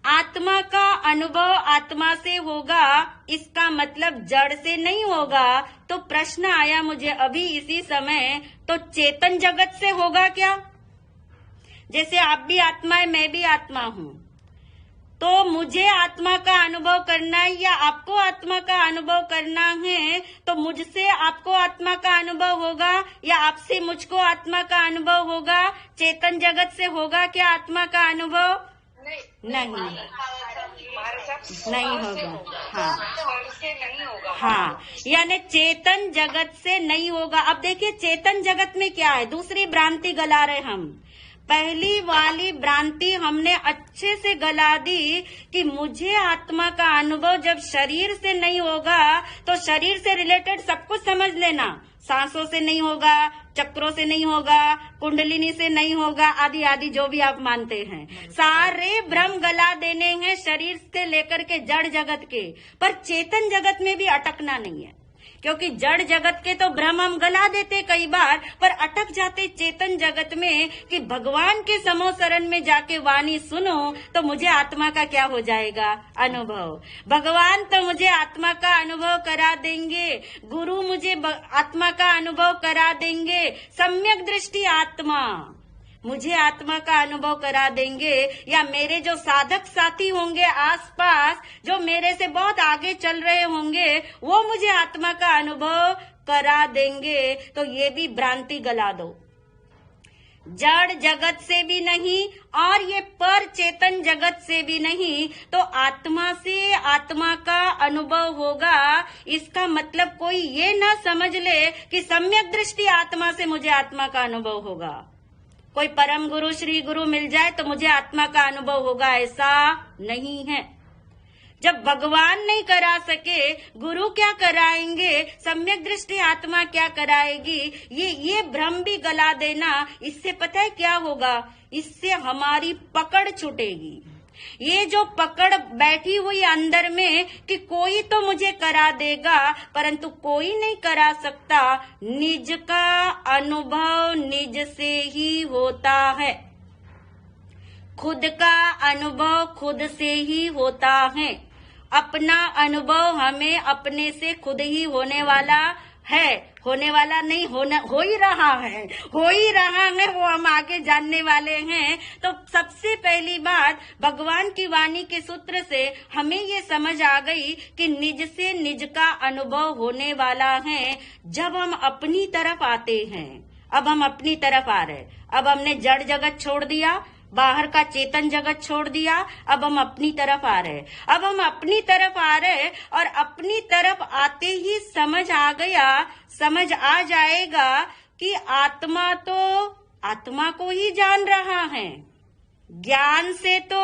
आत्मा का अनुभव आत्मा से होगा, इसका मतलब जड़ से नहीं होगा। तो प्रश्न आया मुझे अभी इसी समय, तो चेतन जगत से होगा क्या? जैसे आप भी आत्मा है, मैं भी आत्मा हूँ, तो मुझे आत्मा का अनुभव करना है या आपको आत्मा का अनुभव करना है, तो मुझसे आपको आत्मा का अनुभव होगा या आपसे मुझको आत्मा का अनुभव होगा? चेतन जगत से होगा क्या आत्मा का अनुभव? नहीं होगा। हाँ, यानी चेतन जगत से नहीं होगा। अब देखिए चेतन जगत में क्या है, दूसरी भ्रांति गला रहे हम। पहली वाली भ्रांति हमने अच्छे से गला दी कि मुझे आत्मा का अनुभव जब शरीर से नहीं होगा तो शरीर से रिलेटेड सब कुछ समझ लेना, सांसों से नहीं होगा, चक्रों से नहीं होगा, कुंडलिनी से नहीं होगा, आदि आदि जो भी आप मानते हैं, सारे भ्रम गला देने हैं शरीर से लेकर के जड़ जगत के। पर चेतन जगत में भी अटकना नहीं है, क्योंकि जड़ जगत के तो भ्रम हम गला देते कई बार, पर अटक जाते चेतन जगत में कि भगवान के समो शरण में जाके वाणी सुनो तो मुझे आत्मा का क्या हो जाएगा, अनुभव। भगवान तो मुझे आत्मा का अनुभव करा देंगे, गुरु मुझे आत्मा का अनुभव करा देंगे, सम्यक दृष्टि आत्मा मुझे आत्मा का अनुभव करा देंगे, या मेरे जो साधक साथी होंगे आसपास, जो मेरे से बहुत आगे चल रहे होंगे, वो मुझे आत्मा का अनुभव करा देंगे। तो ये भी भ्रांति गला दो। जड़ जगत से भी नहीं और ये पर चेतन जगत से भी नहीं, तो आत्मा से आत्मा का अनुभव होगा। इसका मतलब कोई ये ना समझ ले कि सम्यक दृष्टि आत्मा से मुझे आत्मा का अनुभव होगा, कोई परम गुरु श्री गुरु मिल जाए तो मुझे आत्मा का अनुभव होगा, ऐसा नहीं है। जब भगवान नहीं करा सके, गुरु क्या कराएंगे, सम्यक दृष्टि आत्मा क्या कराएगी, ये भ्रम भी गला देना। इससे पता है क्या होगा, इससे हमारी पकड़ छूटेगी। ये जो पकड़ बैठी हुई अंदर में कि कोई तो मुझे करा देगा, परंतु कोई नहीं करा सकता। निज का अनुभव निज से ही होता है, खुद का अनुभव खुद से ही होता है। अपना अनुभव हमें अपने से खुद ही होने वाला है, होने वाला नहीं, हो ही रहा है, वो हम आगे जानने वाले हैं। तो सबसे पहली बात, भगवान की वाणी के सूत्र से हमें ये समझ आ गई कि निज से निज का अनुभव होने वाला है। जब हम अपनी तरफ आते हैं, अब हम अपनी तरफ आ रहे, अब हमने जड़ जगत छोड़ दिया, बाहर का चेतन जगत छोड़ दिया, अब हम अपनी तरफ आ रहे। अब हम अपनी तरफ आ रहे और अपनी तरफ आते ही समझ आ जाएगा कि आत्मा तो आत्मा को ही जान रहा है, ज्ञान से तो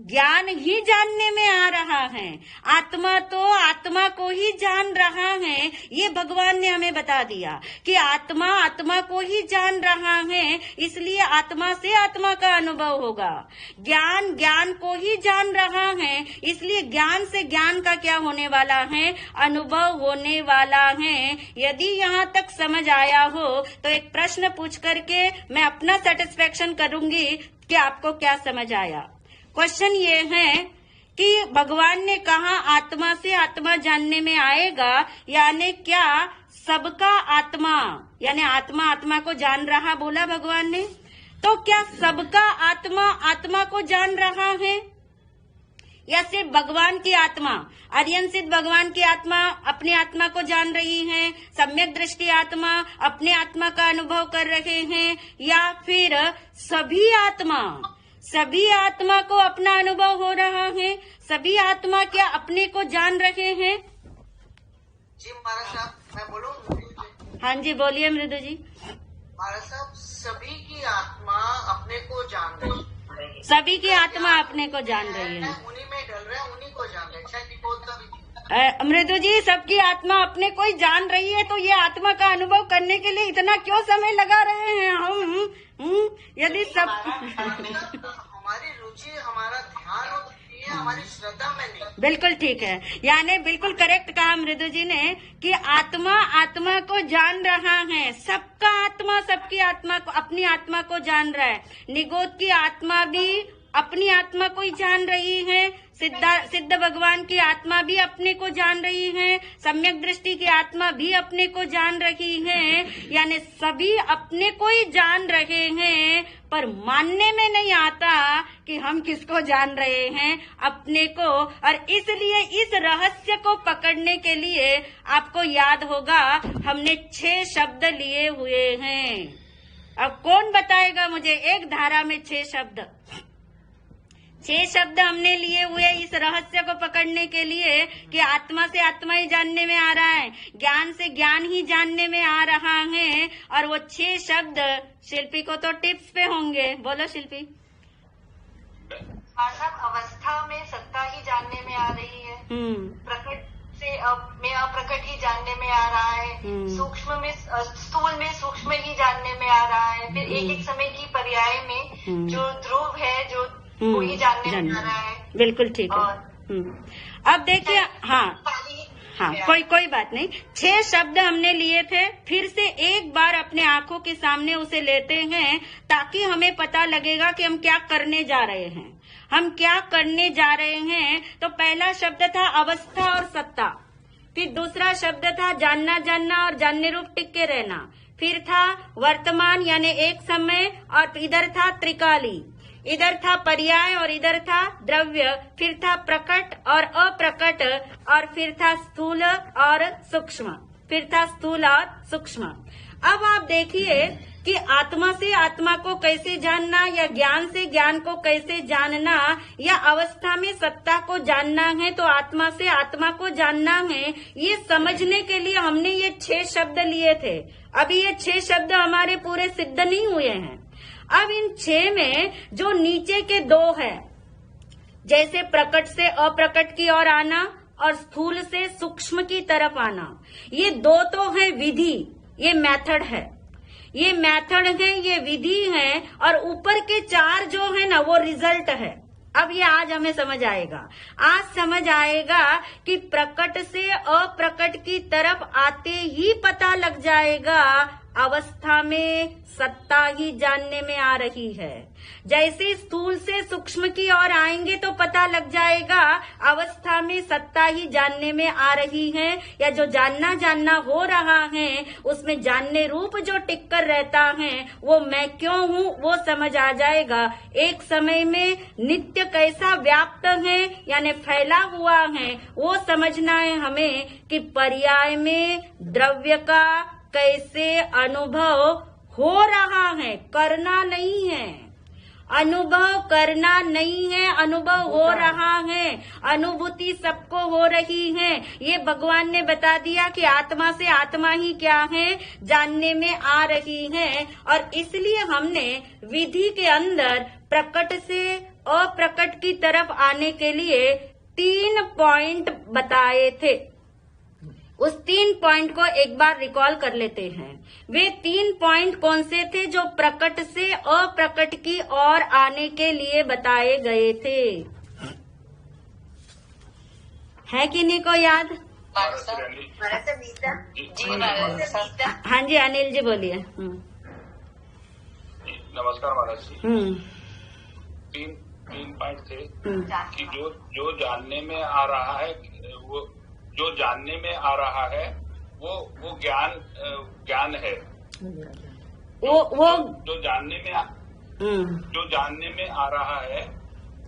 ज्ञान ही जानने में आ रहा है, आत्मा तो आत्मा को ही जान रहा है। ये भगवान ने हमें बता दिया कि आत्मा आत्मा को ही जान रहा है, इसलिए आत्मा से आत्मा का अनुभव होगा। ज्ञान ज्ञान को ही जान रहा है, इसलिए ज्ञान से ज्ञान का क्या होने वाला है, अनुभव होने वाला है। यदि यहाँ तक समझ आया हो तो एक प्रश्न पूछ करके मैं अपना सेटिस्फेक्शन करूंगी कि आपको क्या समझ आया। क्वेश्चन ये है कि भगवान ने कहा आत्मा से आत्मा जानने में आएगा, यानी क्या सबका आत्मा, यानी आत्मा आत्मा को जान रहा बोला भगवान ने, तो क्या सबका आत्मा आत्मा को जान रहा है या सिर्फ भगवान की आत्मा? आर्यन सिद्ध भगवान की आत्मा अपनी आत्मा को जान रही है, सम्यक दृष्टि आत्मा अपने आत्मा का अनुभव कर रहे हैं, या फिर सभी आत्मा को अपना अनुभव हो रहा है? सभी आत्मा क्या अपने को जान रहे हैं? जी महाराज साहब, मैं बोलूं? हाँ जी बोलिए मृदु जी। महाराज साहब, सभी की आत्मा अपने को जान रही है, सभी की आत्मा अपने को जान रही है, उन्हीं में ढल रहे हैं, उन्हीं को जान रहे हैं। मृदु जी, सबकी आत्मा अपने को ही जान रही है, तो ये आत्मा का अनुभव करने के लिए इतना क्यों समय लगा रहे हैं हम? यदि सब हमारी रुचि, हमारा ध्यान हो, ये हमारी श्रद्धा में नहीं। बिल्कुल ठीक है, यानी बिल्कुल करेक्ट कहा मृदु जी ने कि आत्मा आत्मा को जान रहा है, सबका आत्मा सबकी आत्मा को, अपनी आत्मा को जान रहा है। निगोद की आत्मा भी अपनी आत्मा को ही जान रही है, सिद्ध भगवान की आत्मा भी अपने को जान रही है, सम्यक दृष्टि की आत्मा भी अपने को जान रही है, यानी सभी अपने को ही जान रहे हैं, पर मानने में नहीं आता कि हम किसको जान रहे हैं, अपने को। और इसलिए इस रहस्य को पकड़ने के लिए आपको याद होगा हमने 6 शब्द लिए हुए हैं। अब कौन बताएगा मुझे एक धारा में 6 शब्द? 6 शब्द हमने लिए हुए इस रहस्य को पकड़ने के लिए कि आत्मा से आत्मा ही जानने में आ रहा है, ज्ञान से ज्ञान ही जानने में आ रहा है। और वो 6 शब्द शिल्पी को तो टिप्स पे होंगे, बोलो शिल्पी। अवस्था में सत्ता ही जानने में आ रही है, प्रकट से में अप्रकट ही जानने में आ रहा है, सूक्ष्म में स्थूल में सूक्ष्म ही जानने में आ रहा है, फिर एक एक समय की पर्याय में जो ध्रुव है जो वही जानने में आ रहा है। बिल्कुल ठीक है। अब देखिए, हाँ हाँ, कोई बात नहीं। 6 शब्द हमने लिए थे, फिर से एक बार अपने आंखों के सामने उसे लेते हैं ताकि हमें पता लगेगा कि हम क्या करने जा रहे हैं। हम क्या करने जा रहे हैं? तो पहला शब्द था अवस्था और सत्ता, फिर दूसरा शब्द था जानना जानना और जानने रूप टिके रहना, फिर था वर्तमान यानी एक समय, और इधर था त्रिकाली, इधर था पर्याय और इधर था द्रव्य, फिर था प्रकट और अप्रकट, और फिर था स्थूल और सूक्ष्म, फिर था स्थूल और सूक्ष्म। अब आप देखिए कि आत्मा से आत्मा को कैसे जानना, या ज्ञान से ज्ञान को कैसे जानना, या अवस्था में सत्ता को जानना है तो आत्मा से आत्मा को जानना है, ये समझने के लिए हमने ये 6 शब्द लिए थे। अभी ये 6 शब्द हमारे पूरे सिद्ध नहीं हुए हैं। अब इन 6 में जो नीचे के 2 है, जैसे प्रकट से अप्रकट की ओर आना और स्थूल से सूक्ष्म की तरफ आना, ये 2 तो है विधि, ये मेथड है, ये मेथड है, ये विधि है, और ऊपर के 4 जो है ना वो रिजल्ट है। अब ये आज हमें समझ आएगा, आज समझ आएगा कि प्रकट से अप्रकट की तरफ आते ही पता लग जाएगा अवस्था में सत्ता ही जानने में आ रही है। जैसे स्थूल से सूक्ष्म की ओर आएंगे तो पता लग जाएगा अवस्था में सत्ता ही जानने में आ रही है, या जो जानना हो रहा है उसमें जानने रूप जो टिक कर रहता है वो मैं क्यों हूँ वो समझ आ जाएगा। एक समय में नित्य कैसा व्याप्त है यानी फैला हुआ है वो समझना है हमें, कि पर्याय में द्रव्य का कैसे अनुभव हो रहा है, करना नहीं है, अनुभव करना नहीं है, अनुभव हो रहा है, अनुभूति सबको हो रही है। ये भगवान ने बता दिया कि आत्मा से आत्मा ही क्या है जानने में आ रही है। और इसलिए हमने विधि के अंदर प्रकट से अप्रकट की तरफ आने के लिए 3 पॉइंट बताए थे। उस 3 पॉइंट को एक बार रिकॉल कर लेते हैं। वे 3 पॉइंट कौन से थे जो प्रकट से अप्रकट की ओर आने के लिए बताए गए थे? है कि नहीं को याद? हाँ जी, अनिल जी बोलिए। नमस्कार महाराज जी। 3 पॉइंट थे कि जो जानने में आ रहा है, वो जो जानने में आ रहा है वो ज्ञान है। वो जो जानने में आ रहा है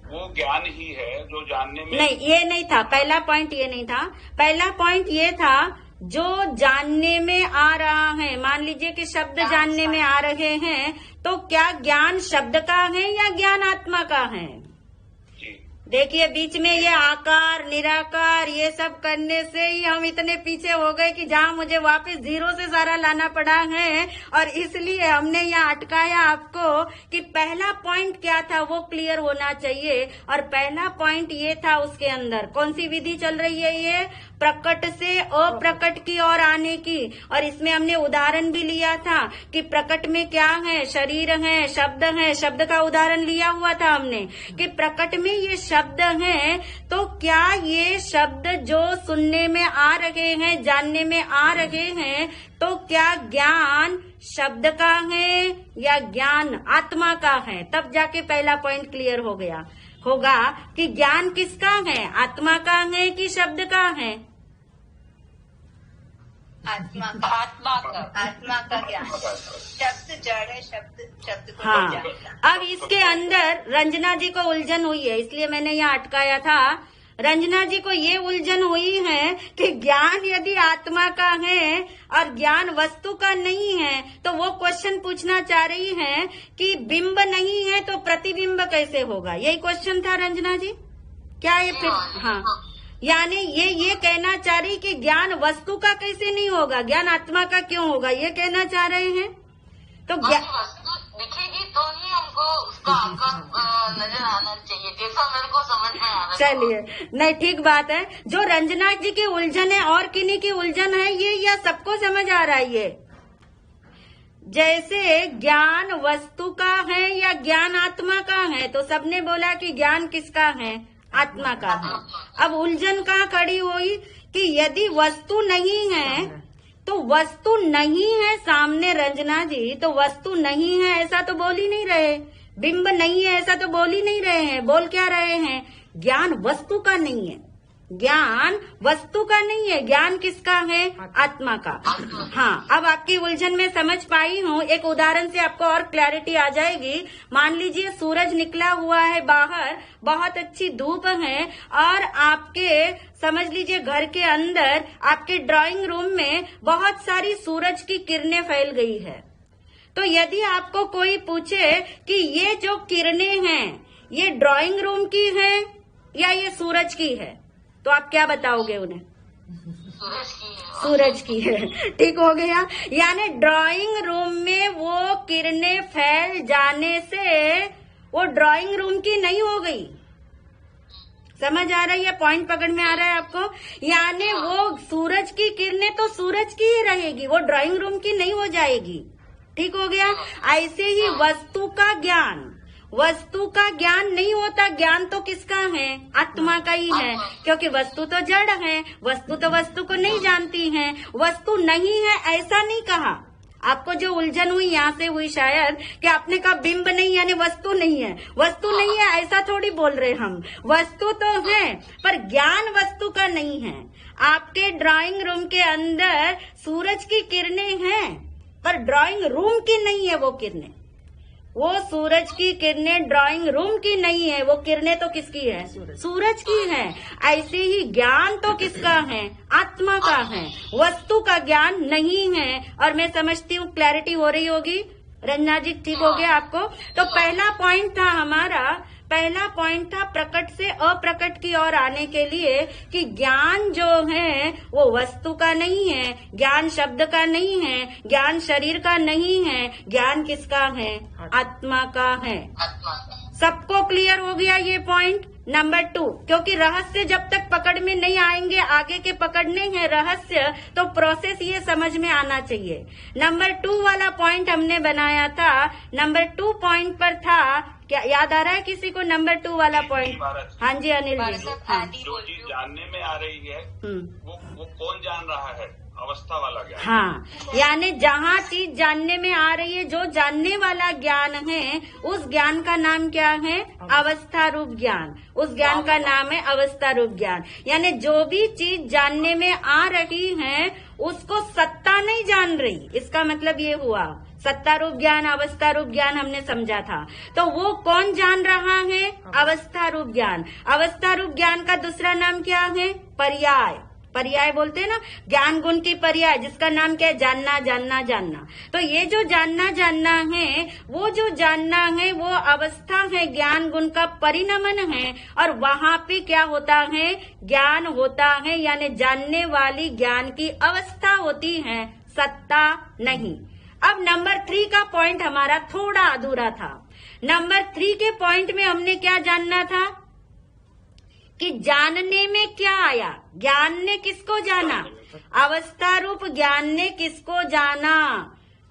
वो ज्ञान ही है। जो जानने में नहीं, ये नहीं था पहला पॉइंट, ये नहीं था। पहला पॉइंट ये था जो जानने में आ रहा है। मान लीजिए कि शब्द जानने में आ रहे हैं तो क्या ज्ञान शब्द का है या ज्ञान आत्मा का है? देखिए बीच में ये आकार निराकार ये सब करने से ही हम इतने पीछे हो गए कि जहाँ मुझे वापस 0 से सारा लाना पड़ा है। और इसलिए हमने यहाँ अटकाया आपको कि पहला पॉइंट क्या था वो क्लियर होना चाहिए। और पहला पॉइंट ये था, उसके अंदर कौन सी विधि चल रही है? ये प्रकट से अप्रकट की ओर आने की। और इसमें हमने उदाहरण भी लिया था कि प्रकट में क्या है, शरीर है, शब्द का उदाहरण लिया हुआ था हमने कि प्रकट में ये शब्द हैं, तो क्या ये शब्द जो सुनने में आ रहे हैं, जानने में आ रहे हैं, तो क्या ज्ञान शब्द का है या ज्ञान आत्मा का है? तब जाके पहला पॉइंट क्लियर हो गया होगा कि ज्ञान किसका है, आत्मा का है कि शब्द का है? आत्मा का ज्ञान। शब्द जड़ है, शब्द को हाँ। अब इसके अंदर रंजना जी को उलझन हुई है, इसलिए मैंने यहाँ अटकाया था। रंजना जी को ये उलझन हुई है कि ज्ञान यदि आत्मा का है और ज्ञान वस्तु का नहीं है, तो वो क्वेश्चन पूछना चाह रही है कि बिंब नहीं है तो प्रतिबिंब कैसे होगा? यही क्वेश्चन था रंजना जी, क्या ये फिर? हाँ, यानी ये कहना चाह रही कि ज्ञान वस्तु का कैसे नहीं होगा, ज्ञान आत्मा का क्यों होगा, ये कहना चाह रहे हैं। तो वस्तु दिखेगी तो ही हमको उसका आकार नजर आना चाहिए, जैसा मेरे को समझ में आ रहा है। चलिए, नहीं ठीक बात है। जो रंजना जी की उलझन है और किन्हीं की उलझन है ये या सबको समझ आ रहा है। ये जैसे ज्ञान वस्तु का है या ज्ञान आत्मा का है, तो सबने बोला कि ज्ञान किसका है, आत्मा का है। अब उलझन कहाँ खड़ी हुई कि यदि वस्तु नहीं है तो वस्तु नहीं है सामने रंजना जी, तो वस्तु नहीं है ऐसा तो बोल ही नहीं रहे, बिंब नहीं है ऐसा तो बोल ही नहीं रहे हैं। बोल क्या रहे हैं? ज्ञान वस्तु का नहीं है, ज्ञान वस्तु का नहीं है, ज्ञान किसका है? आत्मा का। हाँ, अब आपकी उलझन में समझ पाई हूँ। एक उदाहरण से आपको और क्लैरिटी आ जाएगी। मान लीजिए सूरज निकला हुआ है बाहर, बहुत अच्छी धूप है, और आपके समझ लीजिए घर के अंदर आपके ड्राइंग रूम में बहुत सारी सूरज की किरणें फैल गई है। तो यदि आपको कोई पूछे कि ये जो किरणें हैं ये ड्राइंग रूम की है या ये सूरज की है, तो आप क्या बताओगे उन्हें? सूरज की है। ठीक हो गया। यानी ड्राइंग रूम में वो किरणें फैल जाने से वो ड्राइंग रूम की नहीं हो गई। समझ आ रही है? पॉइंट पकड़ में आ रहा है आपको? यानी वो सूरज की किरणें तो सूरज की ही रहेगी, वो ड्राइंग रूम की नहीं हो जाएगी। ठीक हो गया। ऐसे ही वस्तु का ज्ञान, वस्तु का ज्ञान नहीं होता। ज्ञान तो किसका है? आत्मा का ही है, क्योंकि वस्तु तो जड़ है, वस्तु तो वस्तु को नहीं जानती है। वस्तु नहीं है ऐसा नहीं कहा। आपको जो उलझन हुई यहाँ से हुई शायद कि आपने कहा बिंब नहीं यानी वस्तु नहीं है। वस्तु नहीं है ऐसा थोड़ी बोल रहे हम, वस्तु तो है पर ज्ञान वस्तु का नहीं है। आपके ड्राइंग रूम के अंदर सूरज की किरणें हैं पर ड्राइंग रूम की नहीं है वो किरणें। वो सूरज की किरणें ड्राइंग रूम की नहीं है, वो किरणें तो किसकी है? सूरज की है। ऐसे ही ज्ञान तो किसका है? आत्मा का है, वस्तु का ज्ञान नहीं है। और मैं समझती हूँ क्लैरिटी हो रही होगी। रंजना जी ठीक हो गया आपको? तो पहला पॉइंट था हमारा, पहला पॉइंट था प्रकट से अप्रकट की ओर आने के लिए कि ज्ञान जो है वो वस्तु का नहीं है, ज्ञान शब्द का नहीं है, ज्ञान शरीर का नहीं है, ज्ञान किसका है? आत्मा का है। सबको क्लियर हो गया ये पॉइंट? नंबर 2, क्योंकि रहस्य जब तक पकड़ में नहीं आएंगे, आगे के पकड़ने हैं रहस्य, तो प्रोसेस ये समझ में आना चाहिए। नंबर 2 वाला पॉइंट हमने बनाया था। नंबर 2 पॉइंट पर था, क्या याद आ रहा है किसी को नंबर 2 वाला पॉइंट? हाँ जी अनिल जी। हाँ। जो चीज जानने में आ रही है वो कौन जान रहा है? अवस्था वाला ज्ञान। हाँ, यानी जहाँ चीज जानने में आ रही है, जो जानने वाला ज्ञान है, उस ज्ञान का नाम क्या है? अवस्था रूप ज्ञान। उस ज्ञान का नाम है अवस्था रूप ज्ञान। यानी जो भी चीज जानने में आ रही है उसको सत्ता नहीं जान रही, इसका मतलब ये हुआ। सत्ता रूप ज्ञान, अवस्था रूप ज्ञान हमने समझा था। तो वो कौन जान रहा है? अवस्था रूप ज्ञान। अवस्था रूप ज्ञान का दूसरा नाम क्या है? पर्याय। पर्याय बोलते हैं ना, ज्ञान गुण की पर्याय, जिसका नाम क्या है? जानना जानना जानना। तो ये जो जानना जानना है, वो जो जानना है वो अवस्था है, ज्ञान गुण का परिणमन है। और वहाँ पे क्या होता है? ज्ञान होता है, यानी जानने वाली ज्ञान की अवस्था होती है, सत्ता नहीं। अब नंबर 3 का पॉइंट हमारा थोड़ा अधूरा था। नंबर 3 के पॉइंट में हमने क्या जानना था कि जानने में क्या आया? ज्ञान ने किसको जाना? अवस्था रूप ज्ञान ने किसको जाना?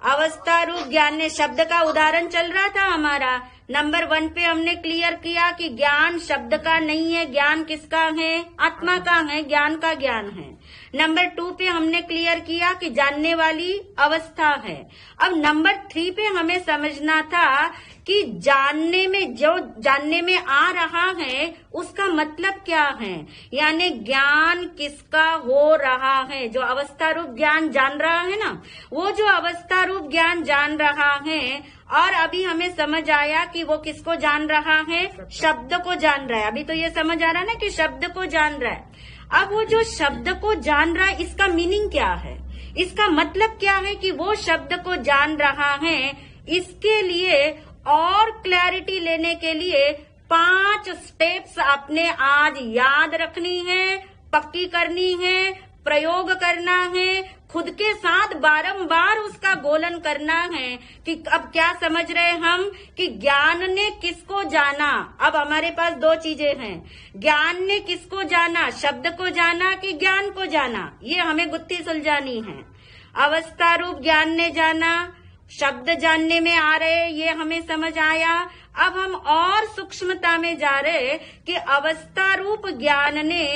अवस्था रूप ज्ञान ने। शब्द का उदाहरण चल रहा था हमारा। नंबर 1 पे हमने क्लियर किया कि ज्ञान शब्द का नहीं है, ज्ञान किसका है? आत्मा का है, ज्ञान का ज्ञान है। नंबर 2 पे हमने क्लियर किया कि जानने वाली अवस्था है। अब नंबर 3 पे हमें समझना था कि जानने में, जो जानने में आ रहा है उसका मतलब क्या है, यानी ज्ञान किसका हो रहा है? जो अवस्था रूप ज्ञान जान रहा है ना, वो जो अवस्था रूप ज्ञान जान रहा है। और अभी हमें समझ आया कि वो किसको जान रहा है? शब्द को जान रहा है। अभी तो ये समझ आ रहा है ना कि शब्द को जान रहा है। अब वो जो शब्द को जान रहा है, इसका मीनिंग क्या है? इसका मतलब क्या है कि वो शब्द को जान रहा है? इसके लिए और क्लैरिटी लेने के लिए 5 स्टेप्स आपने आज याद रखनी है, पक्की करनी है, प्रयोग करना है, खुद के साथ बारंबार उसका गोलन करना है कि अब क्या समझ रहे हम कि ज्ञान ने किसको जाना। अब हमारे पास 2 चीजें हैं, ज्ञान ने किसको जाना, शब्द को जाना कि ज्ञान को जाना, ये हमें गुत्थी सुलझानी है। अवस्था रूप ज्ञान ने जाना, शब्द जानने में आ रहे, ये हमें समझ आया। अब हम और सूक्ष्मता में जा रहे कि अवस्था रूप ज्ञान ने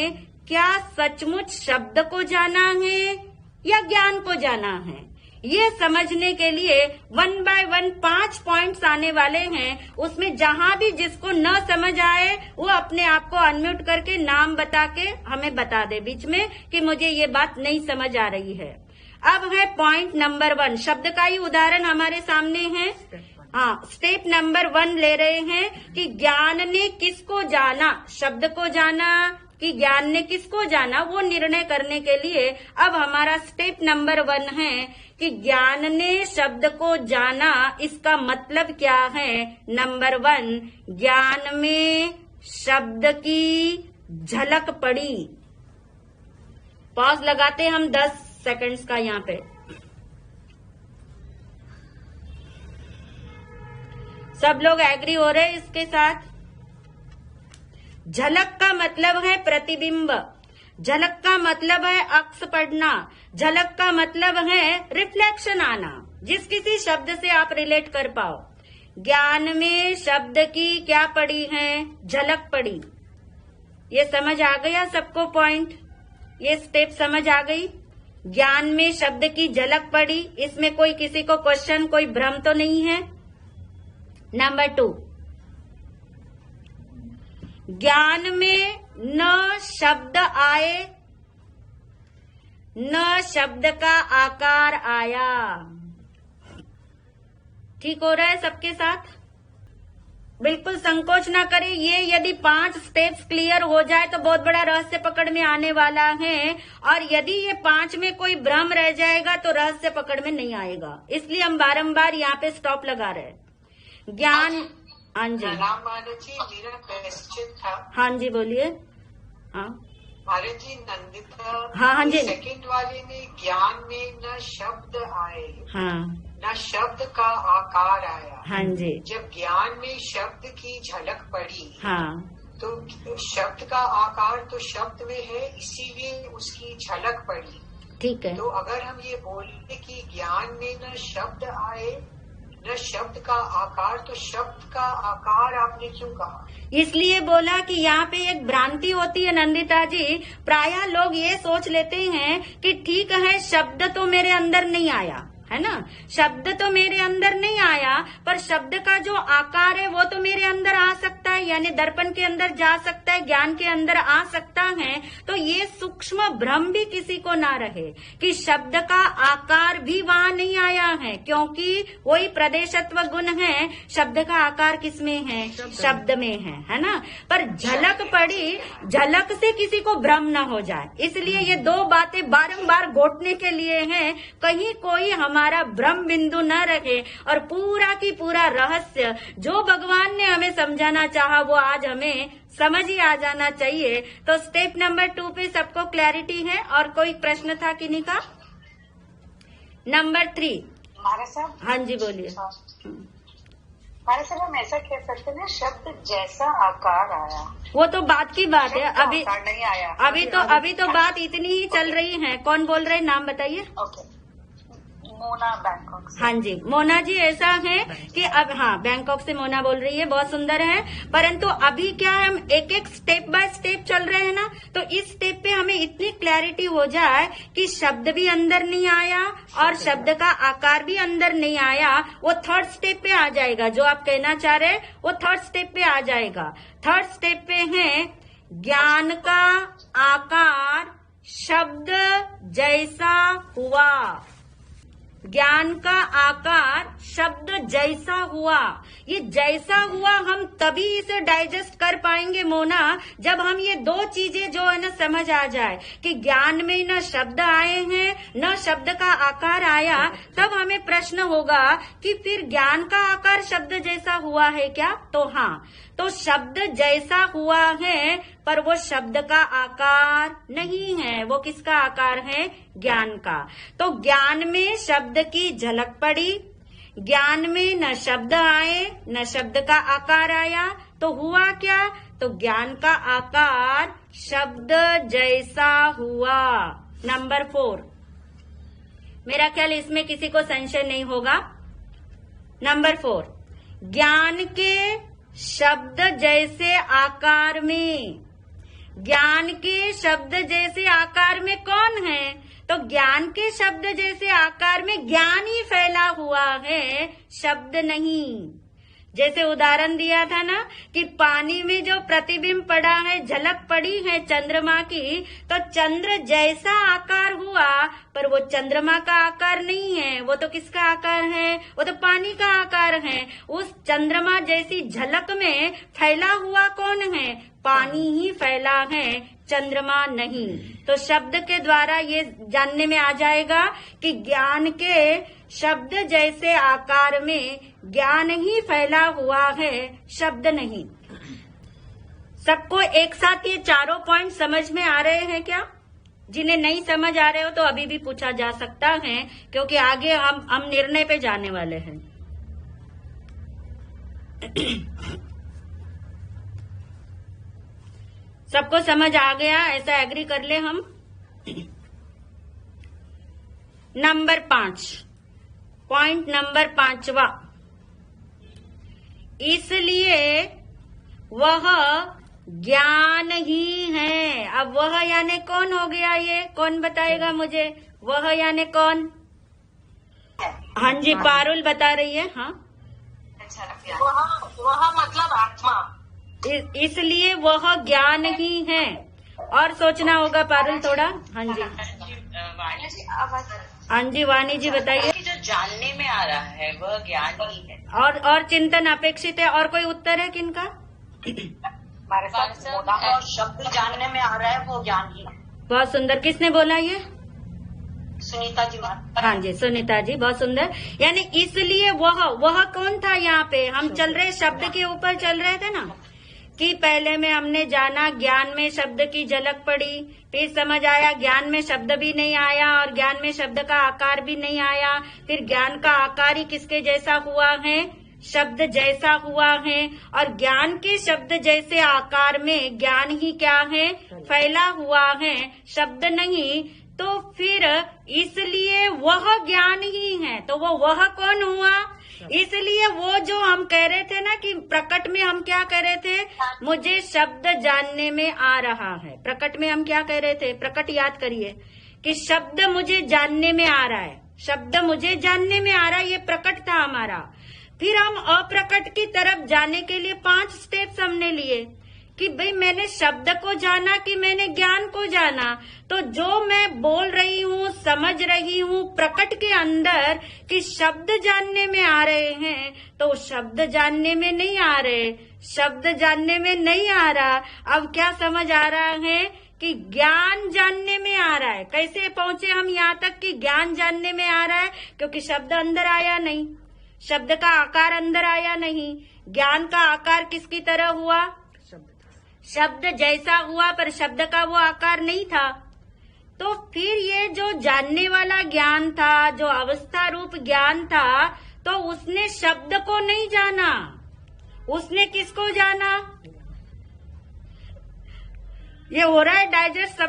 क्या सचमुच शब्द को जाना है या ज्ञान को जाना है? ये समझने के लिए 1 by 1 5 पॉइंट्स आने वाले हैं। उसमें जहां भी जिसको न समझ आए वो अपने आप को अनम्यूट करके नाम बता के हमें बता दे बीच में कि मुझे ये बात नहीं समझ आ रही है। अब है पॉइंट नंबर 1, शब्द का ही उदाहरण हमारे सामने है। हाँ, स्टेप नंबर 1 ले रहे हैं कि ज्ञान ने किसको जाना, शब्द को जाना कि ज्ञान ने किसको जाना, वो निर्णय करने के लिए अब हमारा स्टेप नंबर 1 है कि ज्ञान ने शब्द को जाना। इसका मतलब क्या है? नंबर 1, ज्ञान में शब्द की झलक पड़ी। पॉज लगाते हम 10 सेकंड्स का यहाँ पे। सब लोग एग्री हो रहे हैं इसके साथ? झलक का मतलब है प्रतिबिंब, झलक का मतलब है अक्स पढ़ना, झलक का मतलब है रिफ्लेक्शन आना, जिस किसी शब्द से आप रिलेट कर पाओ। ज्ञान में शब्द की क्या पड़ी है? झलक पड़ी। ये समझ आ गया सबको पॉइंट? ये स्टेप समझ आ गई? ज्ञान में शब्द की झलक पड़ी, इसमें कोई किसी को क्वेश्चन, कोई भ्रम तो नहीं है? नंबर 2, ज्ञान में न शब्द आए न शब्द का आकार आया। ठीक हो रहा है सबके साथ? बिल्कुल संकोच ना करें। ये यदि 5 स्टेप्स क्लियर हो जाए तो बहुत बड़ा रहस्य पकड़ में आने वाला है, और यदि ये 5 में कोई भ्रम रह जाएगा तो रहस्य पकड़ में नहीं आएगा। इसलिए हम बारंबार यहाँ पे स्टॉप लगा रहे हैं। ज्ञान, हाँ जी, जी मेरा क्वेश्चन था। हाँ जी बोलिए। हाँ भारत जी, नंदिता, हाँ जी, सेकंड वाले में ज्ञान में न शब्द आए, हाँ, न शब्द का आकार आया। हाँ जी, जब ज्ञान में शब्द की झलक पड़ी, हाँ, तो शब्द का आकार तो शब्द में है, इसीलिए उसकी झलक पड़ी। ठीक है। तो अगर हम ये बोले कि ज्ञान में न शब्द आए न शब्द का आकार, तो शब्द का आकार आपने क्यों कहा? इसलिए बोला कि यहाँ पे एक भ्रांति होती है नंदिता जी। प्रायः लोग ये सोच लेते हैं कि ठीक है, शब्द तो मेरे अंदर नहीं आया, है ना, शब्द तो मेरे अंदर नहीं आया, पर शब्द का जो आकार है वो तो मेरे अंदर आ सकता है, यानी दर्पण के अंदर जा सकता है, ज्ञान के अंदर आ सकता है। तो ये सूक्ष्म भ्रम भी किसी को ना रहे कि शब्द का आकार भी वहां नहीं आया है, क्योंकि वही प्रदेशत्व गुण है। शब्द का आकार किसमें है? शब्द में है ना। पर झलक पड़ी, झलक से किसी को भ्रम न हो जाए, इसलिए ये 2 बातें बारंबार घोटने के लिए हैं, कहीं कोई हमारा भ्रम बिंदु न रहे, और पूरा की पूरा रहस्य जो भगवान ने हमें समझाना चाहा वो आज हमें समझ ही आ जाना चाहिए। तो स्टेप नंबर 2 पे सबको क्लैरिटी है? और कोई प्रश्न था किन्हीं का? नंबर 3, महाराज साहब। हाँ जी बोलिए। महाराज साहब, हम ऐसा कह सकते हैं शब्द जैसा आकार आया, वो तो बात की बात है। अभी नहीं आया, अभी तो बात इतनी ही चल रही है। कौन बोल रहे हैं, नाम बताइए। ओके, मोना बैंकॉक से। हाँ जी, मोना जी, ऐसा है कि अब, हाँ, बैंकॉक से मोना बोल रही है, बहुत सुंदर है। परंतु अभी क्या है, हम एक एक स्टेप बाय स्टेप चल रहे हैं ना, तो इस स्टेप पे हमें इतनी क्लैरिटी हो जाए कि शब्द भी अंदर नहीं आया और शब्द का आकार भी अंदर नहीं आया, वो 3rd स्टेप पे आ जाएगा। जो आप कहना चाह रहे हैं वो 3rd स्टेप पे आ जाएगा। 3rd स्टेप पे है ज्ञान का आकार शब्द जैसा हुआ। ज्ञान का आकार शब्द जैसा हुआ। ये जैसा हुआ हम तभी इसे डाइजेस्ट कर पाएंगे मोना, जब हम ये 2 चीजें जो है ना समझ आ जाए कि ज्ञान में न शब्द आए हैं न शब्द का आकार आया, तब हमें प्रश्न होगा कि फिर ज्ञान का आकार शब्द जैसा हुआ है क्या? तो हाँ, तो शब्द जैसा हुआ है, पर वो शब्द का आकार नहीं है। वो किसका आकार है? ज्ञान का। तो ज्ञान में शब्द की झलक पड़ी, ज्ञान में न शब्द आए न शब्द का आकार आया, तो हुआ क्या? तो ज्ञान का आकार शब्द जैसा हुआ। नंबर 4, मेरा ख्याल इसमें किसी को संशय नहीं होगा। नंबर 4, ज्ञान के शब्द जैसे आकार में ज्ञान के शब्द जैसे आकार में कौन है? तो ज्ञान के शब्द जैसे आकार में ज्ञान ही फैला हुआ है, शब्द नहीं। जैसे उदाहरण दिया था ना कि पानी में जो प्रतिबिंब पड़ा है, झलक पड़ी है चंद्रमा की, तो चंद्र जैसा आकार हुआ, पर वो चंद्रमा का आकार नहीं है। वो तो किसका आकार है? वो तो पानी का आकार है। उस चंद्रमा जैसी झलक में फैला हुआ कौन है? पानी ही फैला है, चंद्रमा नहीं। तो शब्द के द्वारा ये जानने में आ जाएगा कि ज्ञान के शब्द जैसे आकार में ज्ञान ही फैला हुआ है, शब्द नहीं। सबको एक साथ ये चारों पॉइंट समझ में आ रहे हैं क्या? जिन्हें नहीं समझ आ रहे हो तो अभी भी पूछा जा सकता है, क्योंकि आगे हम निर्णय पे जाने वाले हैं। सबको समझ आ गया? ऐसा एग्री कर ले हम। नंबर 5, पॉइंट नंबर 5वां, इसलिए वह ज्ञान ही है। अब वह यानी कौन हो गया? ये कौन बताएगा मुझे? वह यानी कौन? हाँ जी, पारुल बता रही है। हाँ, वह मतलब आत्मा। इसलिए वह ज्ञान ही है। और सोचना होगा पारुल थोड़ा। हाँ जी, हाँ जी, वाणी जी बताइए। जो जानने में आ रहा है वह ज्ञान ही है, और चिंतन अपेक्षित है। और कोई उत्तर है किनका? हमारे साथ और शब्द जानने में आ रहा है वो ज्ञान ही है। बहुत सुंदर। किसने बोला ये? सुनीता जी। हाँ जी, सुनीता जी, बहुत सुंदर। यानी इसलिए वह कौन था? यहाँ पे हम चल रहे शब्द के ऊपर चल रहे थे ना, कि पहले में हमने जाना ज्ञान में शब्द की झलक पड़ी, फिर समझ आया ज्ञान में शब्द भी नहीं आया और ज्ञान में शब्द का आकार भी नहीं आया। फिर ज्ञान का आकार ही किसके जैसा हुआ है? शब्द जैसा हुआ है। और ज्ञान के शब्द जैसे आकार में ज्ञान ही क्या है? फैला हुआ है, शब्द नहीं। तो फिर इसलिए वह ज्ञान ही है। तो वह कौन हुआ? इसलिए वो जो हम कह रहे थे ना कि प्रकट में हम क्या कह रहे थे? मुझे शब्द जानने में आ रहा है। प्रकट में हम क्या कह रहे थे? प्रकट याद करिए कि शब्द मुझे जानने में आ रहा है, शब्द मुझे जानने में आ रहा है, ये प्रकट था हमारा। फिर हम अप्रकट की तरफ जाने के लिए 5 स्टेप्स हमने लिए कि भाई मैंने शब्द को जाना कि मैंने ज्ञान को जाना। तो जो मैं बोल रही हूँ, समझ रही हूँ प्रकट के अंदर कि शब्द जानने में आ रहे हैं, तो शब्द जानने में नहीं आ रहे, शब्द जानने में नहीं आ रहा। अब क्या समझ आ रहा है? कि ज्ञान जानने में आ रहा है। कैसे पहुंचे हम यहाँ तक कि ज्ञान जानने में आ रहा है? क्योंकि शब्द अंदर आया नहीं, शब्द का आकार अंदर आया नहीं। ज्ञान का आकार किसकी तरह हुआ? शब्द जैसा हुआ, पर शब्द का वो आकार नहीं था। तो फिर ये जो जानने वाला ज्ञान था, जो अवस्था रूप ज्ञान था, तो उसने शब्द को नहीं जाना, उसने किसको जाना? ये हो रहा है डाइजेस्ट?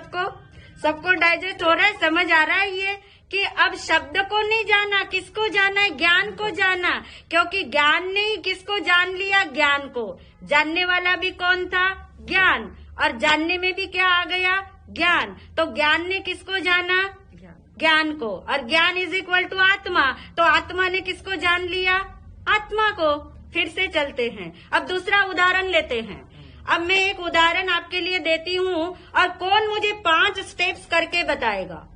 सबको डाइजेस्ट हो रहा है? समझ आ रहा है ये कि अब शब्द को नहीं जाना, किसको जाना है? ज्ञान को जाना। क्योंकि ज्ञान ने ही किसको जान लिया? ज्ञान को। जानने वाला भी कौन था? ज्ञान। और जानने में भी क्या आ गया? ज्ञान। तो ज्ञान ने किसको जाना? ज्ञान को। और ज्ञान इज इक्वल टू आत्मा। तो आत्मा ने किसको जान लिया? आत्मा को। फिर से चलते हैं, अब दूसरा उदाहरण लेते हैं। अब मैं एक उदाहरण आपके लिए देती हूँ और कौन मुझे 5 स्टेप्स करके बताएगा।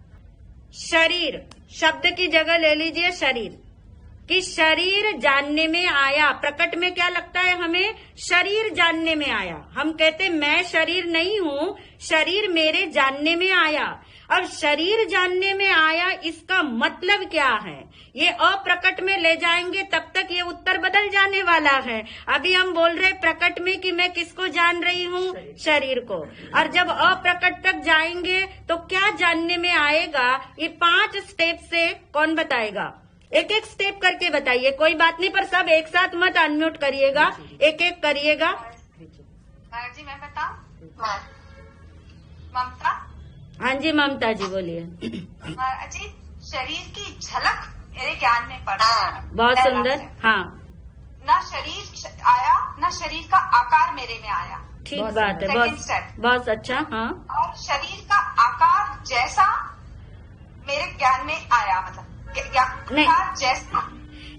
शरीर, शब्द की जगह ले लीजिए शरीर, कि शरीर जानने में आया। प्रकट में क्या लगता है हमें? शरीर जानने में आया। हम कहते मैं शरीर नहीं हूँ, शरीर मेरे जानने में आया। अब शरीर जानने में आया, इसका मतलब क्या है? ये अप्रकट में ले जाएंगे तब तक ये उत्तर बदल जाने वाला है। अभी हम बोल रहे प्रकट में कि मैं किसको जान रही हूँ? शरीर को। और जब अप्रकट तक जाएंगे तो क्या जानने में आएगा? ये 5 स्टेप से कौन बताएगा? एक एक स्टेप करके बताइए, कोई बात नहीं, पर सब एक साथ मत अनम्यूट करिएगा, एक एक करिएगा। जी मैं बताऊं? ममता। हाँ जी ममता जी बोलिए। जी, शरीर की झलक मेरे ज्ञान में पड़ा। बहुत सुंदर। हाँ, ना शरीर आया, ना शरीर का आकार मेरे में आया। ठीक बात है, बहुत बहुत अच्छा। हाँ, और शरीर का आकार जैसा मेरे ज्ञान में आया, मतलब आकार जैसा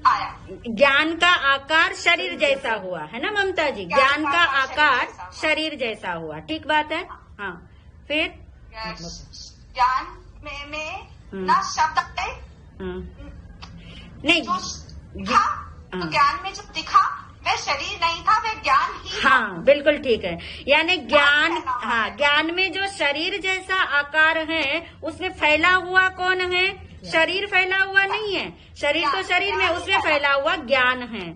आया। ज्ञान का आकार शरीर जैसा हुआ है ना ममता जी, ज्ञान का आकार शरीर जैसा हुआ, ठीक बात है। हाँ, फिर ज्ञान में ना शब्द आए, नहीं जो दिखा, तो ज्ञान में जो दिखा वह शरीर नहीं था, वह ज्ञान ही। हाँ, बिल्कुल ठीक है। यानी ज्ञान, हाँ, ज्ञान में जो शरीर जैसा आकार है उसमें फैला हुआ कौन है? शरीर फैला हुआ नहीं है, शरीर तो शरीर में, उसमें फैला हुआ ज्ञान है।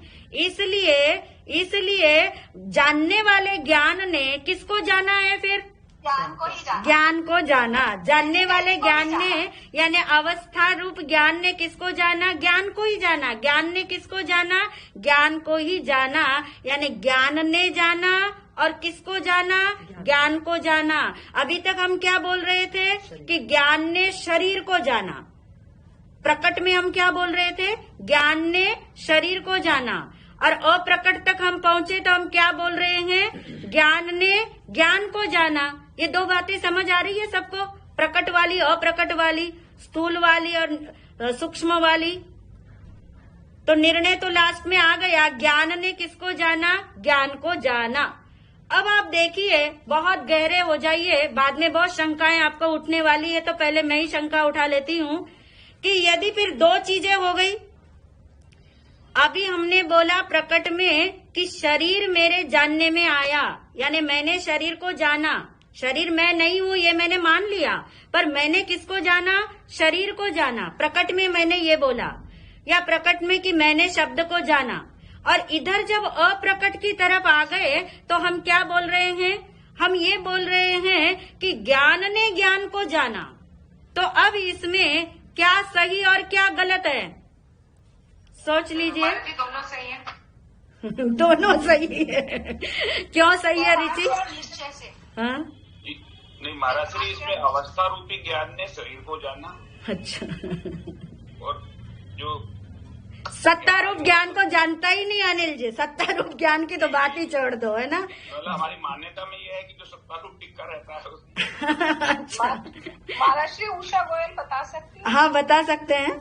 इसलिए जानने वाले ज्ञान ने किसको जाना है? फिर ज्ञान को जाना। जानने वाले ज्ञान ने, यानी अवस्था रूप ज्ञान ने किसको जाना? ज्ञान को ही जाना। ज्ञान ने किसको जाना? ज्ञान को ही जाना। यानी ज्ञान ने जाना और किसको जाना? ज्ञान को जाना। अभी तक हम क्या बोल रहे थे कि ज्ञान ने शरीर को जाना। प्रकट में हम क्या बोल रहे थे? ज्ञान ने शरीर को जाना। और अप्रकट तक हम पहुंचे तो हम क्या बोल रहे हैं? ज्ञान ने ज्ञान को जाना। ये दो बातें समझ आ रही है सबको? प्रकट वाली, अप्रकट वाली, स्थूल वाली और सूक्ष्म वाली। तो निर्णय तो लास्ट में आ गया, ज्ञान ने किसको जाना? ज्ञान को जाना। अब आप देखिए, बहुत गहरे हो जाइए, बाद में बहुत शंकाएं आपको उठने वाली है, तो पहले मैं ही शंका उठा लेती हूँ कि यदि फिर दो चीजें हो गई। अभी हमने बोला प्रकट में कि शरीर मेरे जानने में आया, यानी मैंने शरीर को जाना। शरीर मैं नहीं हूँ ये मैंने मान लिया, पर मैंने किसको जाना? शरीर को जाना। प्रकट में मैंने ये बोला, या प्रकट में कि मैंने शब्द को जाना। और इधर जब अप्रकट की तरफ आ गए तो हम क्या बोल रहे हैं? हम ये बोल रहे हैं कि ज्ञान ने ज्ञान को जाना। तो अब इसमें क्या सही और क्या गलत है? सोच लीजिए। दोनों सही है। दोनों सही है। क्यों सही है रिचि? हाँ, नहीं महाराज श्री, इसमें अवस्था रूपी ज्ञान ने शरीर को जाना। अच्छा। और जो सत्ता रूप ज्ञान को जानता ही नहीं अनिल जी। सत्ता रूप ज्ञान की तो बात ही छोड़ दो, है ना? मतलब हमारी मान्यता में ये है कि जो सत्ता रूप टिक्का रहता है अच्छा, महाराज श्री उषा गोयल बता सकती है? हाँ, बता सकते हैं।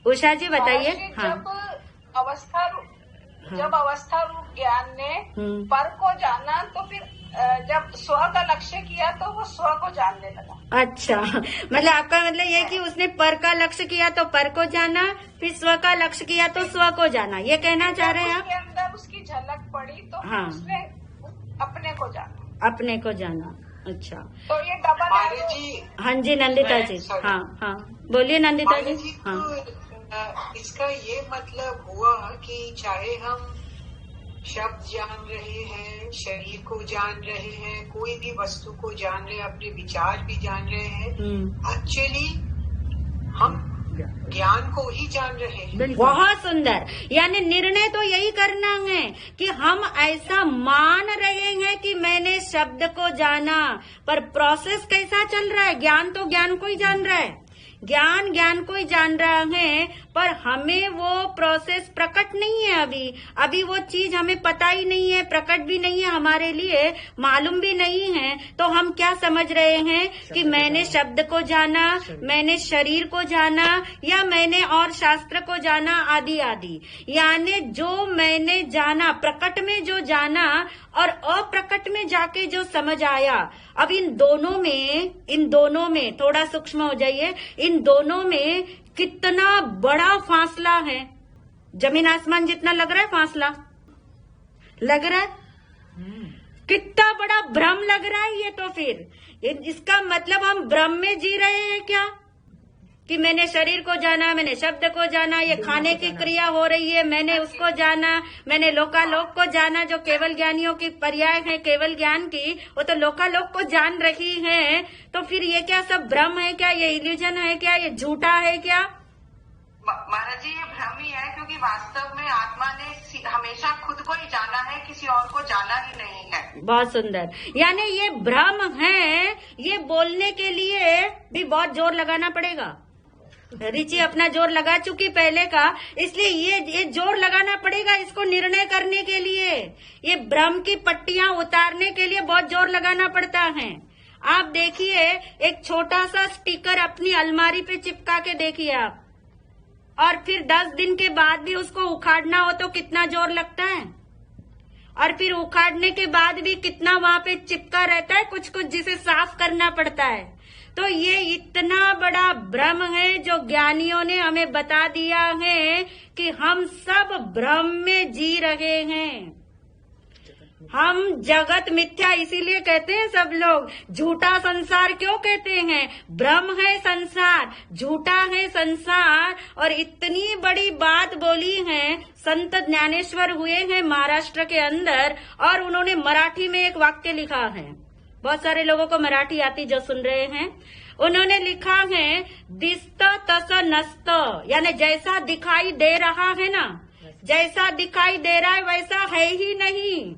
उषा जी बताइए। हाँ, जब अवस्था रूप ज्ञान ने पर को जाना, तो फिर जब स्व का लक्ष्य किया तो वो स्व को जानने लगा। अच्छा, मतलब आपका मतलब ये कि उसने पर का लक्ष्य किया तो पर को जाना, फिर स्व का लक्ष्य किया तो स्व को जाना, ये कहना चाह रहे हैं आप? उसके अंदर उसकी झलक पड़ी तो हाँ, उसने अपने को जाना। अपने को जाना। अच्छा, तो ये डबल। हाँ जी, नंदिता जी। हाँ हाँ, बोलिए नंदिता जी। हाँ, इसका ये मतलब हुआ कि चाहे हम शब्द जान रहे हैं, शरीर को जान रहे हैं, कोई भी वस्तु को जान रहे हैं, अपने विचार भी जान रहे हैं, एक्चुअली हम ज्ञान को ही जान रहे हैं। बहुत सुंदर। यानी निर्णय तो यही करना है कि हम ऐसा मान रहे हैं कि मैंने शब्द को जाना, पर प्रोसेस कैसा चल रहा है? ज्ञान तो ज्ञान को ही जान रहा है, ज्ञान ज्ञान को ही जान रहा है, पर हमें वो प्रोसेस प्रकट नहीं है। अभी वो चीज हमें पता ही नहीं है, प्रकट भी नहीं है, हमारे लिए मालूम भी नहीं है। तो हम क्या समझ रहे हैं कि मैंने शब्द को जाना, मैंने शरीर को जाना, या मैंने और शास्त्र को जाना, आदि आदि। यानी जो मैंने जाना, प्रकट में जो जाना और अप्रकट में जाके जो समझ आया, अब इन दोनों में थोड़ा सूक्ष्म हो जाइए, इन दोनों में कितना बड़ा फासला है। जमीन आसमान जितना लग रहा है फासला, लग रहा है? कितना बड़ा भ्रम लग रहा है ये। तो फिर इसका मतलब हम भ्रम में जी रहे हैं क्या? कि मैंने शरीर को जाना, मैंने शब्द को जाना, ये खाने की क्रिया हो रही है, मैंने उसको जाना, मैंने लोकालोक को जाना, जो केवल ज्ञानियों की पर्याय है केवल ज्ञान की, वो तो लोकालोक को जान रही है। तो फिर ये क्या सब भ्रम है क्या? ये इल्यूजन है क्या? ये झूठा है क्या? महाराज जी, ये भ्रम ही है, क्योंकि वास्तव में आत्मा ने हमेशा खुद को ही जाना है, किसी और को जाना ही नहीं है। बहुत सुंदर। यानी ये भ्रम है, ये बोलने के लिए भी बहुत जोर लगाना पड़ेगा। रिची अपना जोर लगा चुकी पहले का, इसलिए ये जोर लगाना पड़ेगा इसको निर्णय करने के लिए। ये भ्रम की पट्टियां उतारने के लिए बहुत जोर लगाना पड़ता है। आप देखिए, एक छोटा सा स्टिकर अपनी अलमारी पे चिपका के देखिए आप, और फिर 10 दिन के बाद भी उसको उखाड़ना हो तो कितना जोर लगता है, और फिर उखाड़ने के बाद भी कितना वहां पे चिपका रहता है कुछ कुछ, जिसे साफ करना पड़ता है। तो ये इतना बड़ा भ्रम है जो ज्ञानियों ने हमें बता दिया है कि हम सब भ्रम में जी रहे हैं। हम जगत मिथ्या इसीलिए कहते हैं सब लोग। झूठा संसार क्यों कहते हैं? भ्रम है संसार, झूठा है संसार। और इतनी बड़ी बात बोली है, संत ज्ञानेश्वर हुए हैं महाराष्ट्र के अंदर, और उन्होंने मराठी में एक वाक्य लिखा है। बहुत सारे लोगों को मराठी आती जो सुन रहे हैं। उन्होंने लिखा है, दिस्त तस नस्त, यानी जैसा दिखाई दे रहा है ना, जैसा दिखाई दे रहा है वैसा है ही नहीं।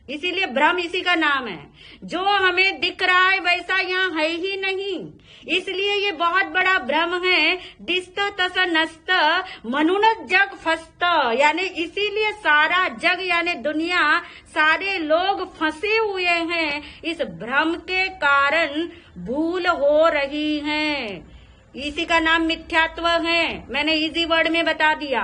इसीलिए भ्रम इसी का नाम है। जो हमें दिख रहा है वैसा यहाँ है ही नहीं, इसलिए ये बहुत बड़ा भ्रम है। दिस्त तस नस्त म्हणूनच जग फस्त, यानी इसीलिए सारा जग यानी दुनिया, सारे लोग फंसे हुए हैं। इस भ्रम के कारण भूल हो रही है, इसी का नाम मिथ्यात्व है। मैंने इजी वर्ड में बता दिया।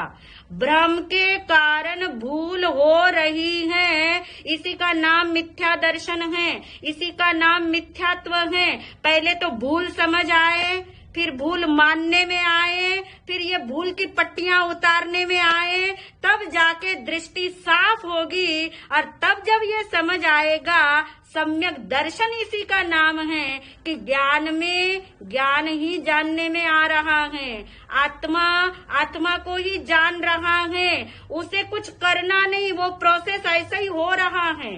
भ्रम के कारण भूल हो रही है, इसी का नाम मिथ्या दर्शन है, इसी का नाम मिथ्यात्व है। पहले तो भूल समझ आए, फिर भूल मानने में आए, फिर ये भूल की पट्टियां उतारने में आए, तब जाके दृष्टि साफ होगी। और तब जब ये समझ आएगा, सम्यक दर्शन इसी का नाम है कि ज्ञान में ज्ञान ही जानने में आ रहा है। आत्मा को ही जान रहा है, उसे कुछ करना नहीं, वो प्रोसेस ऐसा ही हो रहा है।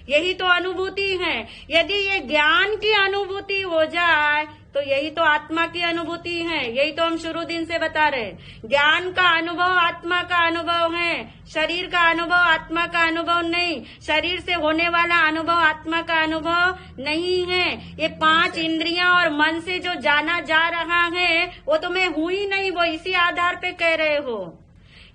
यही तो अनुभूति है। यदि ये ज्ञान की अनुभूति हो जाए तो यही तो आत्मा की अनुभूति है। यही तो हम शुरू दिन से बता रहे, ज्ञान का अनुभव आत्मा का अनुभव है, शरीर का अनुभव आत्मा का अनुभव नहीं, शरीर से होने वाला अनुभव आत्मा का अनुभव नहीं है। ये 5 इंद्रियां और मन से जो जाना जा रहा है वो तो मैं हूं ही नहीं, वो इसी आधार पे कह रहे हो।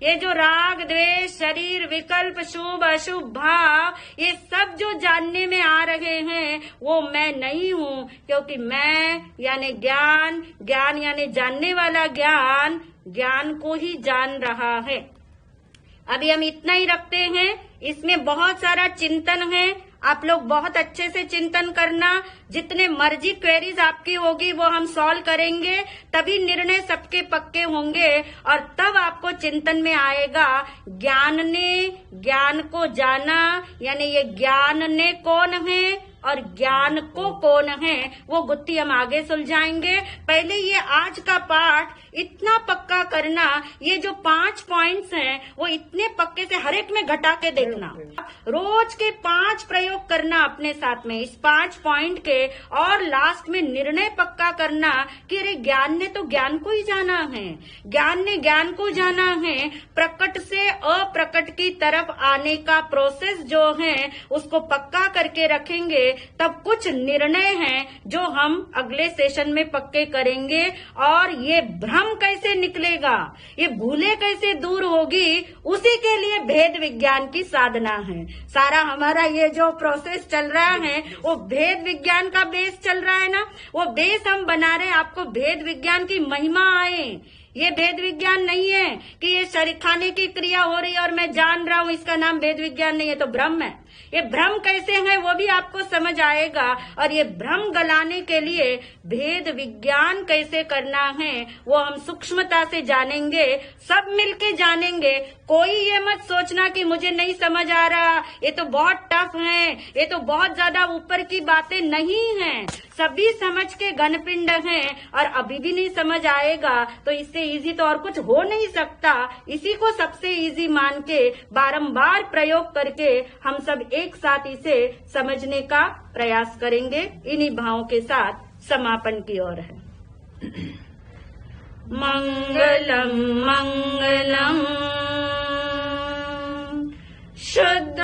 ये जो राग द्वेष शरीर विकल्प शुभ अशुभ भाव, ये सब जो जानने में आ रहे हैं वो मैं नहीं हूँ, क्योंकि मैं यानी ज्ञान, ज्ञान यानी जानने वाला ज्ञान, ज्ञान को ही जान रहा है। अभी हम इतना ही रखते हैं। इसमें बहुत सारा चिंतन है, आप लोग बहुत अच्छे से चिंतन करना। जितने मर्जी क्वेरीज आपकी होगी वो हम सॉल्व करेंगे, तभी निर्णय सबके पक्के होंगे। और तब आपको चिंतन में आएगा, ज्ञान ने ज्ञान को जाना, यानी ये ज्ञान ने कौन है और ज्ञान को कौन है, वो गुत्थी हम आगे सुलझाएंगे। पहले ये आज का पाठ इतना पक्का करना, ये जो 5 पॉइंट्स हैं वो इतने पक्के से हर एक में घटा के देखना। रोज के 5 प्रयोग करना अपने साथ में इस 5 पॉइंट के, और लास्ट में निर्णय पक्का करना कि अरे ज्ञान ने तो ज्ञान को ही जाना है, ज्ञान ने ज्ञान को जाना है। प्रकट से अप्रकट की तरफ आने का प्रोसेस जो है उसको पक्का करके रखेंगे, तब कुछ निर्णय हैं जो हम अगले सेशन में पक्के करेंगे। और ये भ्रम कैसे निकलेगा, ये भूले कैसे दूर होगी, उसी के लिए भेद विज्ञान की साधना है। सारा हमारा ये जो प्रोसेस चल रहा है वो भेद विज्ञान का बेस चल रहा है ना, वो बेस हम बना रहे हैं। आपको भेद विज्ञान की महिमा आए। ये भेद विज्ञान नहीं है कि ये शरीर खाने की क्रिया हो रही है और मैं जान रहा हूँ, इसका नाम भेद विज्ञान नहीं है, तो भ्रम है। ये भ्रम कैसे है वो भी आपको समझ आएगा। और ये भ्रम गलाने के लिए भेद विज्ञान कैसे करना है वो हम सूक्ष्मता से जानेंगे, सब मिलके जानेंगे। कोई ये मत सोचना कि मुझे नहीं समझ आ रहा, ये तो बहुत टफ है, ये तो बहुत ज्यादा ऊपर की बातें नहीं हैं। सभी समझ के घनपिंड हैं, और अभी भी नहीं समझ आएगा तो इससे इजी तो और कुछ हो नहीं सकता। इसी को सबसे इजी मान के बारंबार प्रयोग करके हम सब एक साथ इसे समझने का प्रयास करेंगे। इन्हीं भावों के साथ समापन की ओर है। मंगलम मंगलम शुद्ध